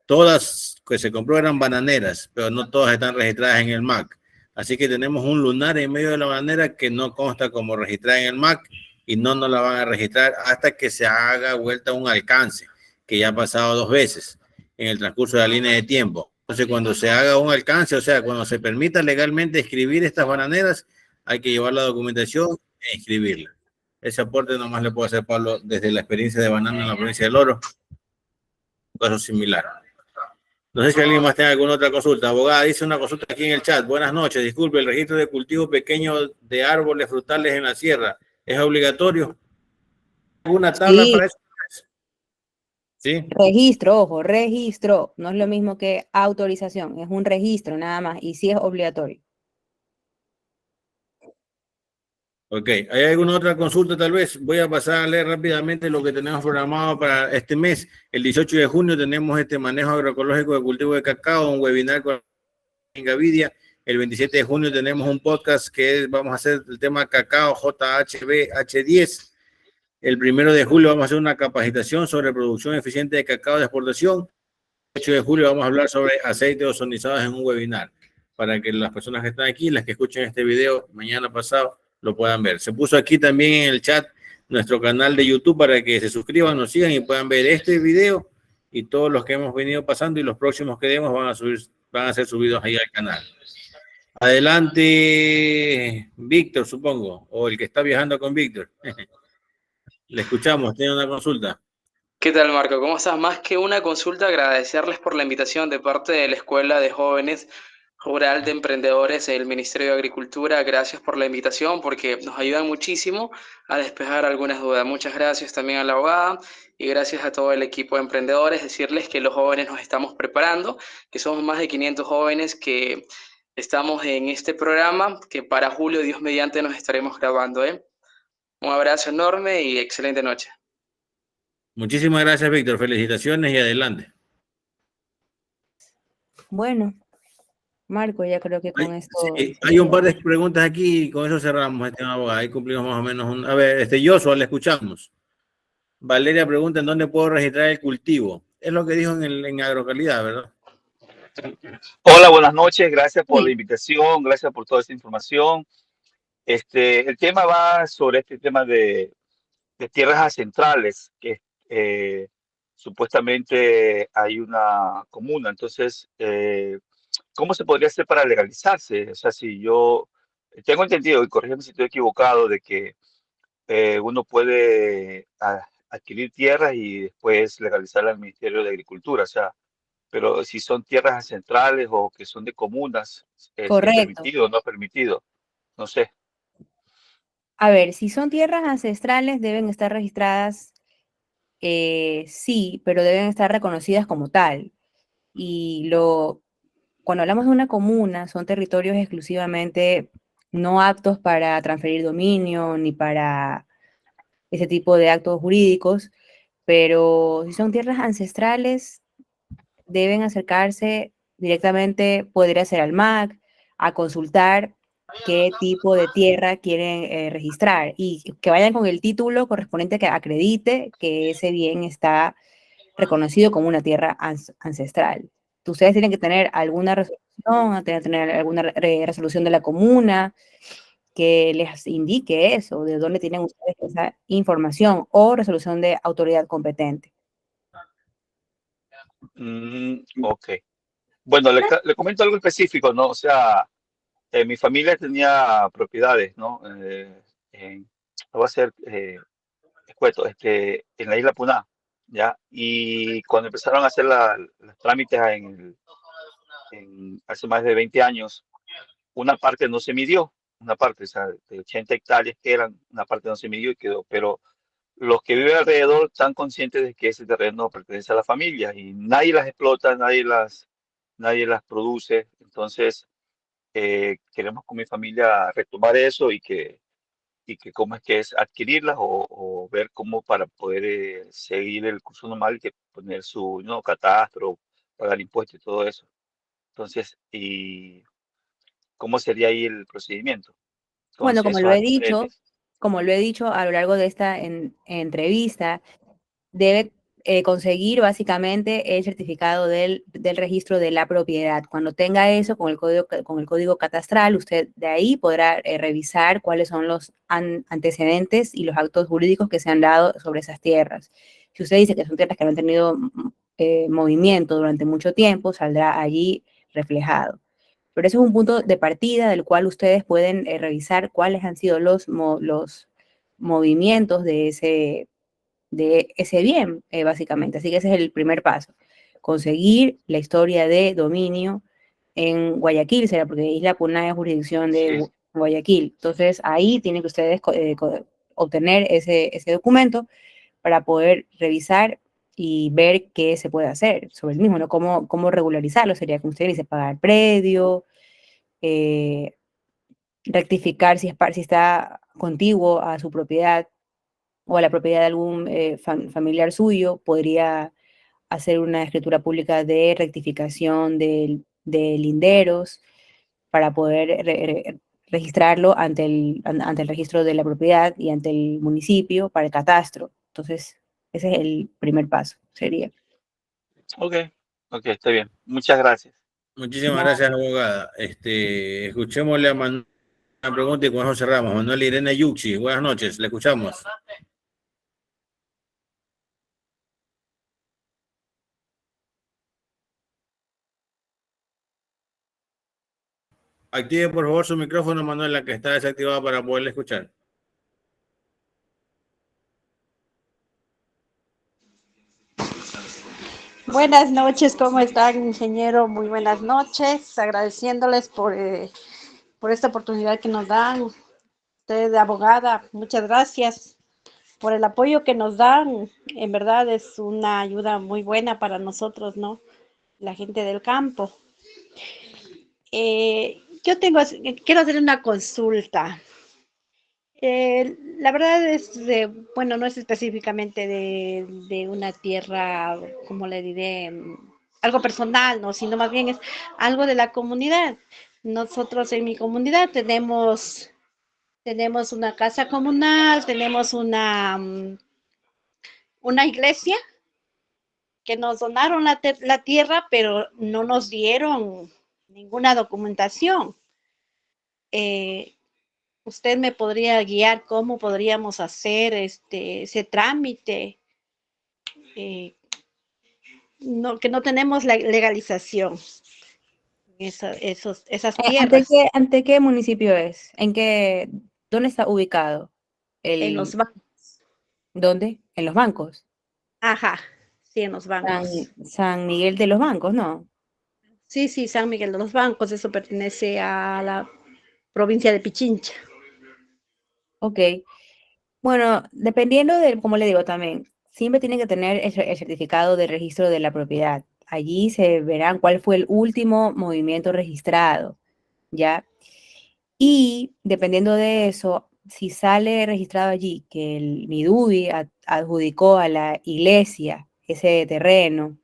[SPEAKER 2] Todas que se compró eran bananeras, pero no todas están registradas en el MAC. Así que tenemos un lunar en medio de la bananera que no consta como registrada en el MAC y no nos la van a registrar hasta que se haga vuelta un alcance, que ya ha pasado 2 veces en el transcurso de la línea de tiempo. Entonces, cuando se haga un alcance, o sea, cuando se permita legalmente escribir estas bananeras, hay que llevar la documentación e inscribirla. Ese aporte nomás le puedo hacer Pablo desde la experiencia de banano en la provincia del Oro, un caso similar. No sé si alguien más tiene alguna otra consulta. Abogada, dice una consulta aquí en el chat. Buenas noches, disculpe, el registro de cultivo pequeño de árboles frutales en la sierra, ¿es obligatorio? ¿Alguna tabla
[SPEAKER 1] Sí,
[SPEAKER 2] para eso? Sí.
[SPEAKER 1] registro, ojo, registro. No es lo mismo que autorización, es un registro nada más y sí es obligatorio.
[SPEAKER 2] Ok, ¿hay alguna otra consulta tal vez? Voy a pasar a leer rápidamente lo que tenemos programado para este mes. El 18 de junio tenemos este manejo agroecológico de cultivo de cacao, un webinar con Gavidia. El 27 de junio tenemos un podcast que vamos a hacer el tema cacao JHB H10. El 1 de julio vamos a hacer una capacitación sobre producción eficiente de cacao de exportación. El 8 de julio vamos a hablar sobre aceites ozonizados en un webinar, para que las personas que están aquí, las que escuchen este video mañana pasado, lo puedan ver. Se puso aquí también en el chat nuestro canal de YouTube para que se suscriban, nos sigan y puedan ver este video y todos los que hemos venido pasando y los próximos que demos van a ser subidos ahí al canal. Adelante, Víctor, supongo, o el que está viajando con Víctor. Le escuchamos, tiene una consulta.
[SPEAKER 7] ¿Qué tal, Marco? ¿Cómo estás? Más que una consulta, agradecerles por la invitación de parte de la Escuela de Jóvenes Rural de Emprendedores del Ministerio de Agricultura. Gracias por la invitación porque nos ayudan muchísimo a despejar algunas dudas. Muchas gracias también a la abogada y gracias a todo el equipo de emprendedores. Decirles que los jóvenes nos estamos preparando, que somos más de 500 jóvenes que estamos en este programa, que para julio, Dios mediante, nos estaremos grabando, ¿eh? Un abrazo enorme y excelente noche.
[SPEAKER 2] Muchísimas gracias, Víctor. Felicitaciones y adelante.
[SPEAKER 1] Bueno, Marco, ya creo que con esto...
[SPEAKER 2] Sí, hay un par de preguntas aquí y con eso cerramos, estimado abogado. Ahí cumplimos más o menos A ver, Joshua, le escuchamos. Valeria pregunta en dónde puedo registrar el cultivo. Es lo que dijo en Agrocalidad, ¿verdad?
[SPEAKER 8] Hola, buenas noches. Gracias por la invitación. Gracias por toda esta información. El tema va sobre este tema de tierras ancestrales, que supuestamente hay una comuna. Entonces, ¿cómo se podría hacer para legalizarse? O sea, si yo tengo entendido, y corrígeme si estoy equivocado, de que uno puede adquirir tierras y después legalizarla al Ministerio de Agricultura. O sea, pero si son tierras ancestrales o que son de comunas, si es
[SPEAKER 1] Correcto.
[SPEAKER 8] permitido o no permitido, no sé.
[SPEAKER 1] A ver, si son tierras ancestrales, deben estar registradas, sí, pero deben estar reconocidas como tal. Cuando hablamos de una comuna, son territorios exclusivamente no aptos para transferir dominio ni para ese tipo de actos jurídicos, pero si son tierras ancestrales, deben acercarse directamente, podría ser al MAC, a consultar qué tipo de tierra quieren registrar y que vayan con el título correspondiente que acredite que ese bien está reconocido como una tierra ancestral. Ustedes tienen que tener alguna resolución, tienen que tener alguna resolución de la comuna que les indique eso, de dónde tienen ustedes esa información o resolución de autoridad competente.
[SPEAKER 8] Ok. Bueno, le comento algo específico, ¿no? O sea, mi familia tenía propiedades, ¿no? Lo voy a hacer escueto, en la isla Puná, ¿ya? Y cuando empezaron a hacer los trámites hace más de 20 años, una parte no se midió, una parte, o sea, de 80 hectáreas que eran, una parte no se midió y quedó, pero los que viven alrededor están conscientes de que ese terreno pertenece a la familia y nadie las explota, nadie las produce. Entonces, queremos con mi familia retomar eso y que cómo es que es adquirirlas o ver cómo para poder seguir el curso normal y que poner su catastro, pagar impuestos y todo eso. Entonces, ¿y cómo sería ahí el procedimiento con
[SPEAKER 1] Bueno,
[SPEAKER 8] esos antecedentes?
[SPEAKER 1] como lo he dicho a lo largo de esta entrevista, debe conseguir básicamente el certificado del registro de la propiedad. Cuando tenga eso con el código catastral, usted de ahí podrá revisar cuáles son los antecedentes y los actos jurídicos que se han dado sobre esas tierras. Si usted dice que son tierras que no han tenido movimiento durante mucho tiempo, saldrá allí reflejado. Pero eso es un punto de partida del cual ustedes pueden revisar cuáles han sido los movimientos de ese bien, básicamente. Así que ese es el primer paso. Conseguir la historia de dominio en Guayaquil, será porque Isla Puna es jurisdicción de Guayaquil. Entonces, ahí tienen que ustedes obtener ese documento para poder revisar y ver qué se puede hacer sobre el mismo, ¿no? Cómo regularizarlo, sería como usted dice, pagar predio, rectificar si está contiguo a su propiedad o a la propiedad de algún familiar suyo, podría hacer una escritura pública de rectificación de linderos para poder registrarlo ante el registro de la propiedad y ante el municipio para el catastro. Entonces, ese es el primer paso, sería.
[SPEAKER 8] Ok, está bien. Muchas gracias.
[SPEAKER 2] Muchísimas gracias, abogada. Escuchémosle a Manuel una pregunta y con eso cerramos. Manuel Irene Yuxi, buenas noches, le escuchamos. Active por favor su micrófono, Manuela, que está desactivado para poderle escuchar.
[SPEAKER 9] Buenas noches, ¿cómo están, ingeniero? Muy buenas noches, agradeciéndoles por esta oportunidad que nos dan. Usted, abogada, muchas gracias por el apoyo que nos dan. En verdad es una ayuda muy buena para nosotros, ¿no? La gente del campo. Quiero hacer una consulta. La verdad es, bueno, no es específicamente de una tierra, como le diré, algo personal, ¿no? Sino más bien es algo de la comunidad. Nosotros en mi comunidad tenemos una casa comunal, tenemos una iglesia que nos donaron la tierra, pero no nos dieron ninguna documentación. ¿Usted me podría guiar cómo podríamos hacer ese trámite? Que no tenemos la legalización esas tierras.
[SPEAKER 1] ¿Ante qué municipio es? ¿Dónde está ubicado?
[SPEAKER 9] En los bancos.
[SPEAKER 1] ¿Dónde? En los bancos.
[SPEAKER 9] Ajá, sí, en los bancos.
[SPEAKER 1] San Miguel de los Bancos, ¿no?
[SPEAKER 9] Sí, San Miguel de los Bancos, eso pertenece a la provincia de Pichincha.
[SPEAKER 1] Ok. Bueno, dependiendo como le digo también, siempre tienen que tener el certificado de registro de la propiedad. Allí se verán cuál fue el último movimiento registrado, ¿ya? Y dependiendo de eso, si sale registrado allí que el Midubi adjudicó a la iglesia ese terreno,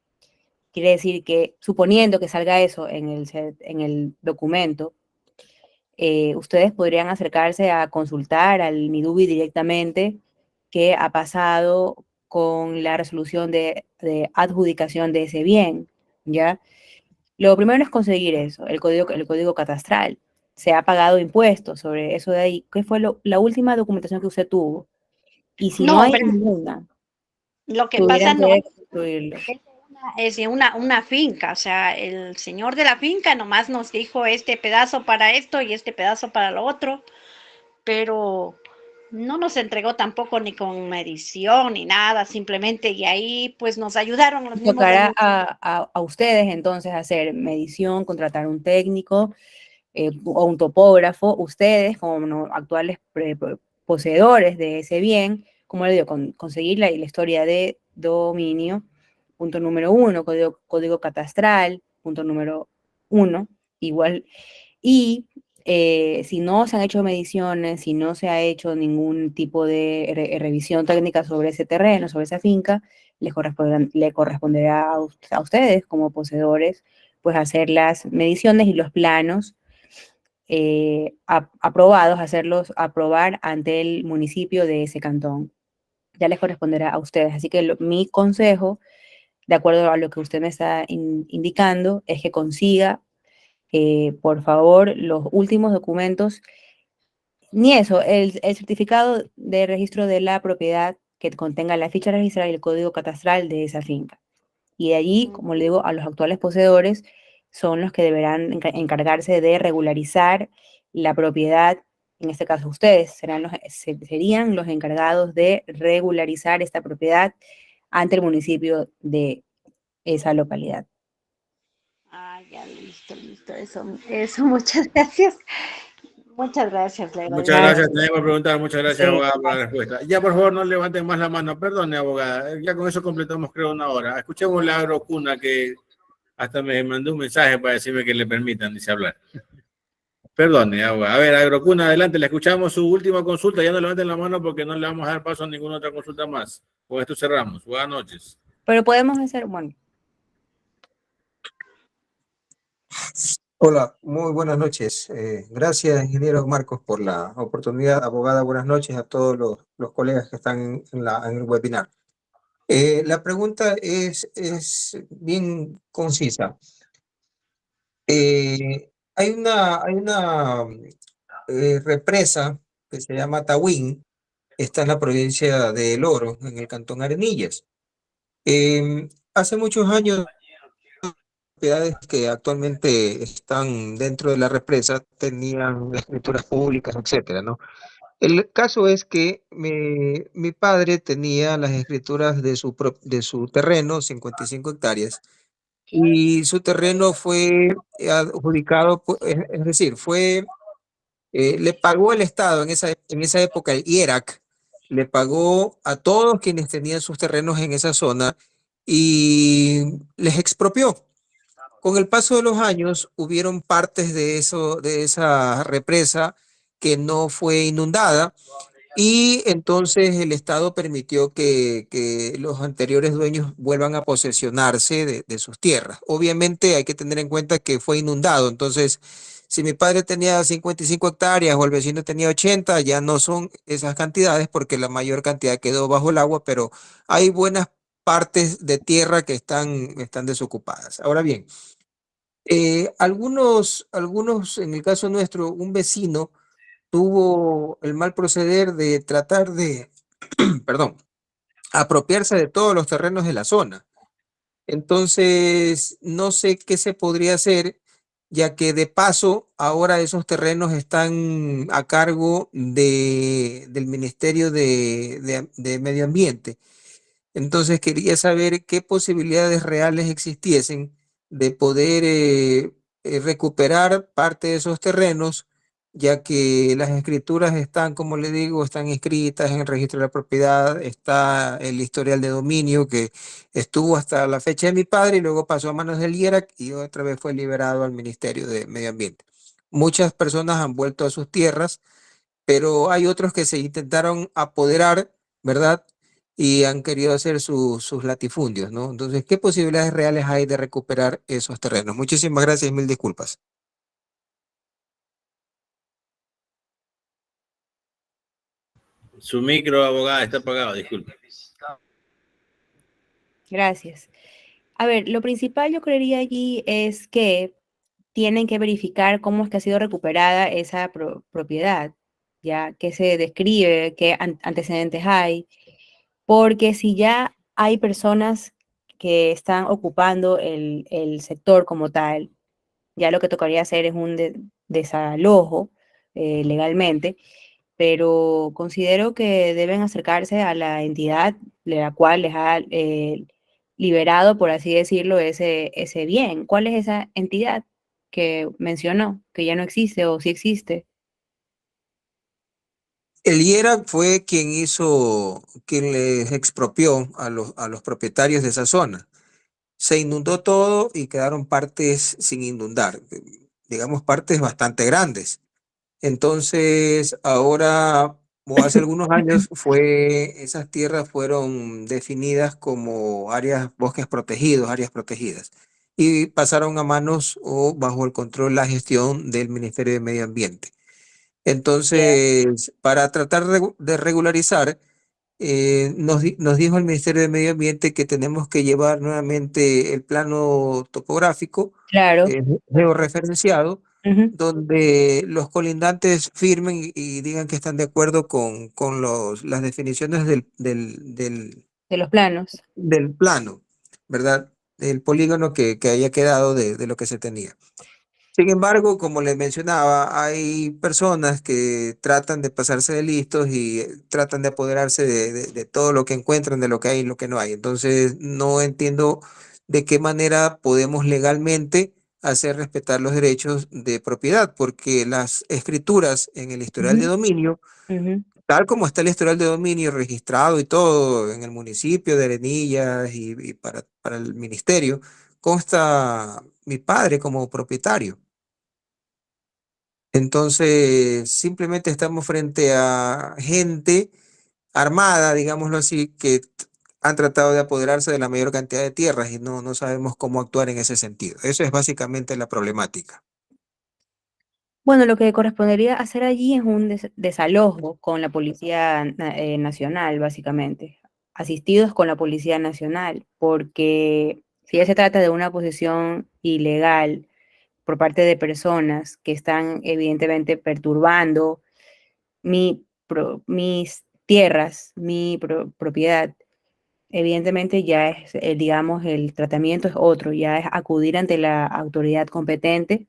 [SPEAKER 1] quiere decir que, suponiendo que salga eso en el documento, ustedes podrían acercarse a consultar al Midubi directamente qué ha pasado con la resolución de adjudicación de ese bien, ¿ya? Lo primero es conseguir eso, el código catastral. Se ha pagado impuestos sobre eso de ahí. ¿Qué fue la última documentación que usted tuvo? Y si no hay ninguna,
[SPEAKER 9] lo que pasa no
[SPEAKER 1] que construirlo.
[SPEAKER 9] es de una finca, o sea, el señor de la finca nomás nos dijo este pedazo para esto y este pedazo para lo otro, pero no nos entregó tampoco ni con medición ni nada, simplemente y ahí pues nos ayudaron los mismos.
[SPEAKER 1] Tocará a ustedes entonces hacer medición, contratar un técnico o un topógrafo, ustedes como actuales poseedores de ese bien, como le digo, conseguir la historia de dominio, punto número 1, código catastral, punto número 1, igual, y si no se han hecho mediciones, si no se ha hecho ningún tipo de revisión técnica sobre ese terreno, sobre esa finca, le corresponderá a ustedes como poseedores, pues hacer las mediciones y los planos aprobados, hacerlos aprobar ante el municipio de ese cantón. Ya les corresponderá a ustedes. Así que mi consejo, de acuerdo a lo que usted me está indicando, es que consiga, por favor, los últimos documentos, ni eso, el certificado de registro de la propiedad que contenga la ficha registrada y el código catastral de esa finca. Y de allí, como le digo, a los actuales poseedores, son los que deberán encargarse de regularizar la propiedad. En este caso, ustedes serían los encargados de regularizar esta propiedad ante el municipio de esa localidad.
[SPEAKER 9] Ah, ya, listo, listo. Eso, muchas gracias. Muchas gracias, le
[SPEAKER 2] Muchas
[SPEAKER 9] agradezco.
[SPEAKER 2] gracias, tenemos por preguntar. Muchas gracias,
[SPEAKER 1] Sí.
[SPEAKER 2] abogada, por la respuesta. Ya, por favor, no levanten más la mano. Perdone, abogada. Ya con eso completamos, creo, una hora. Escuchemos la agrocuna que hasta me mandó un mensaje para decirme que le permitan, dice hablar. Perdone, abogada. A ver, agrocuna, adelante. Le escuchamos su última consulta. Ya no levanten la mano porque no le vamos a dar paso a ninguna otra consulta más. Con esto cerramos. Buenas noches.
[SPEAKER 1] Pero podemos hacer, bueno.
[SPEAKER 10] Hola, muy buenas noches. Gracias, ingeniero Marcos, por la oportunidad. Abogada, buenas noches a todos los colegas que están en el webinar. La pregunta es bien concisa. Hay una represa que se llama Tahuín, está en la provincia de El Oro, en el cantón Arenillas. Hace muchos años, propiedades que actualmente están dentro de la represa tenían escrituras públicas, etcétera, ¿no? El caso es que mi padre tenía las escrituras de su terreno, 55 hectáreas, y su terreno fue adjudicado, es decir, le pagó el Estado en esa época, el IERAC, le pagó a todos quienes tenían sus terrenos en esa zona y les expropió. Con el paso de los años, hubieron partes de esa represa que no fue inundada y entonces el Estado permitió que los anteriores dueños vuelvan a posesionarse de sus tierras. Obviamente hay que tener en cuenta que fue inundado, entonces si mi padre tenía 55 hectáreas o el vecino tenía 80, ya no son esas cantidades porque la mayor cantidad quedó bajo el agua, pero hay buenas partes de tierra que están desocupadas. Ahora bien, en el caso nuestro, un vecino tuvo el mal proceder de tratar de, perdón, apropiarse de todos los terrenos de la zona. Entonces, no sé qué se podría hacer, ya que de paso, ahora esos terrenos están a cargo del Ministerio de Medio Ambiente. Entonces quería saber qué posibilidades reales existiesen de poder recuperar parte de esos terrenos, ya que las escrituras están, como le digo, están inscritas en el registro de la propiedad, está el historial de dominio que estuvo hasta la fecha de mi padre y luego pasó a manos del IERAC y otra vez fue liberado al Ministerio de Medio Ambiente. Muchas personas han vuelto a sus tierras, pero hay otros que se intentaron apoderar, ¿verdad? Y han querido hacer sus latifundios, ¿no? Entonces, ¿qué posibilidades reales hay de recuperar esos terrenos? Muchísimas gracias y mil disculpas.
[SPEAKER 2] Su micro, abogada, está apagado, disculpe.
[SPEAKER 1] Gracias. A ver, lo principal yo creería allí es que tienen que verificar cómo es que ha sido recuperada esa propiedad, ya qué se describe, qué antecedentes hay, porque si ya hay personas que están ocupando el sector como tal, ya lo que tocaría hacer es un desalojo legalmente, pero considero que deben acercarse a la entidad de la cual les ha liberado, por así decirlo, ese bien. ¿Cuál es esa entidad que mencionó, que ya no existe o sí existe?
[SPEAKER 10] El IERAC fue quien les expropió a los propietarios de esa zona. Se inundó todo y quedaron partes sin inundar, digamos partes bastante grandes. Entonces, ahora, o hace algunos años, esas tierras fueron definidas como bosques protegidos, áreas protegidas, y pasaron a manos o bajo el control, la gestión del Ministerio de Medio Ambiente. Entonces, para tratar de regularizar, nos dijo el Ministerio de Medio Ambiente que tenemos que llevar nuevamente el plano topográfico
[SPEAKER 1] Claro.
[SPEAKER 10] georreferenciado,
[SPEAKER 1] Ujú.
[SPEAKER 10] donde los colindantes firmen y digan que están de acuerdo con las definiciones
[SPEAKER 1] De los planos.
[SPEAKER 10] del plano, ¿verdad? el polígono que haya quedado de lo que se tenía. Sin embargo, como les mencionaba, hay personas que tratan de pasarse de listos y tratan de apoderarse de todo lo que encuentran, de lo que hay y lo que no hay. Entonces, no entiendo de qué manera podemos legalmente hacer respetar los derechos de propiedad, porque las escrituras en el historial de dominio, tal como está el historial de dominio registrado y todo en el municipio de Arenillas y para el ministerio, consta mi padre como propietario. Entonces, simplemente estamos frente a gente armada, digámoslo así, que han tratado de apoderarse de la mayor cantidad de tierras y no sabemos cómo actuar en ese sentido. Eso es básicamente la problemática.
[SPEAKER 1] Bueno, lo que correspondería hacer allí es un desalojo con la Policía Nacional, básicamente, asistidos con la Policía Nacional, porque si ya se trata de una posesión ilegal por parte de personas que están evidentemente perturbando mis tierras, mi propiedad, evidentemente ya es, digamos, el tratamiento es otro, ya es acudir ante la autoridad competente,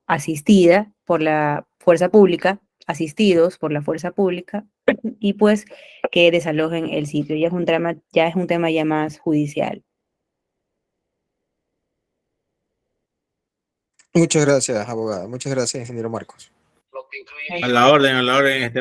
[SPEAKER 1] asistida por la fuerza pública, asistidos por la fuerza pública, y pues que desalojen el sitio. Ya es un tema ya más judicial.
[SPEAKER 10] Muchas gracias, abogada. Muchas gracias, ingeniero Marcos.
[SPEAKER 2] A la orden,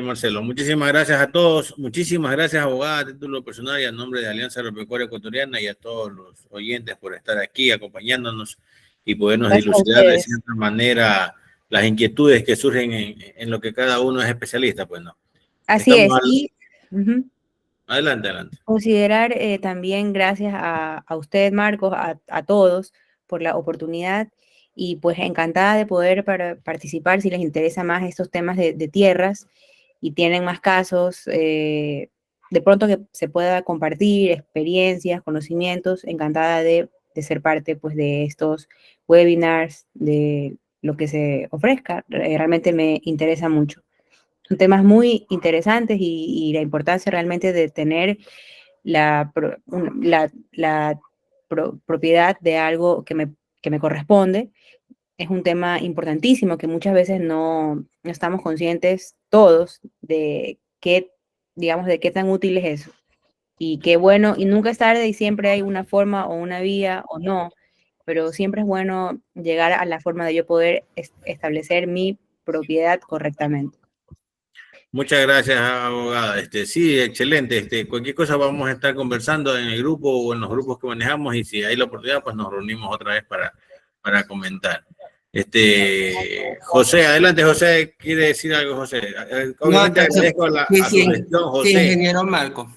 [SPEAKER 2] Marcelo. Muchísimas gracias a todos. Muchísimas gracias, abogada, a título personal y a nombre de Alianza Agropecuaria Ecuatoriana y a todos los oyentes por estar aquí acompañándonos y podernos dilucidar de cierta manera las inquietudes que surgen en lo que cada uno es especialista, pues no.
[SPEAKER 1] Así es.
[SPEAKER 2] Adelante.
[SPEAKER 1] Considerar también, gracias a usted, Marcos, a todos por la oportunidad y pues encantada de poder participar si les interesa más estos temas de tierras y tienen más casos, de pronto que se pueda compartir experiencias, conocimientos, encantada de ser parte pues de estos webinars, de lo que se ofrezca, realmente me interesa mucho. Son temas muy interesantes y la importancia realmente de tener la propiedad de algo que me corresponde es un tema importantísimo que muchas veces no estamos conscientes todos de qué, digamos, de qué tan útil es eso. Y qué bueno, y nunca es tarde y siempre hay una forma o una vía o no, pero siempre es bueno llegar a la forma de yo poder establecer mi propiedad correctamente.
[SPEAKER 2] Muchas gracias, abogada. Sí, excelente. Cualquier cosa vamos a estar conversando en el grupo o en los grupos que manejamos y si hay la oportunidad, pues nos reunimos otra vez para comentar. José, adelante, José. ¿Quiere decir algo, José? Obviamente agradezco a su gestión, José.
[SPEAKER 11] Sí, ingeniero Marco.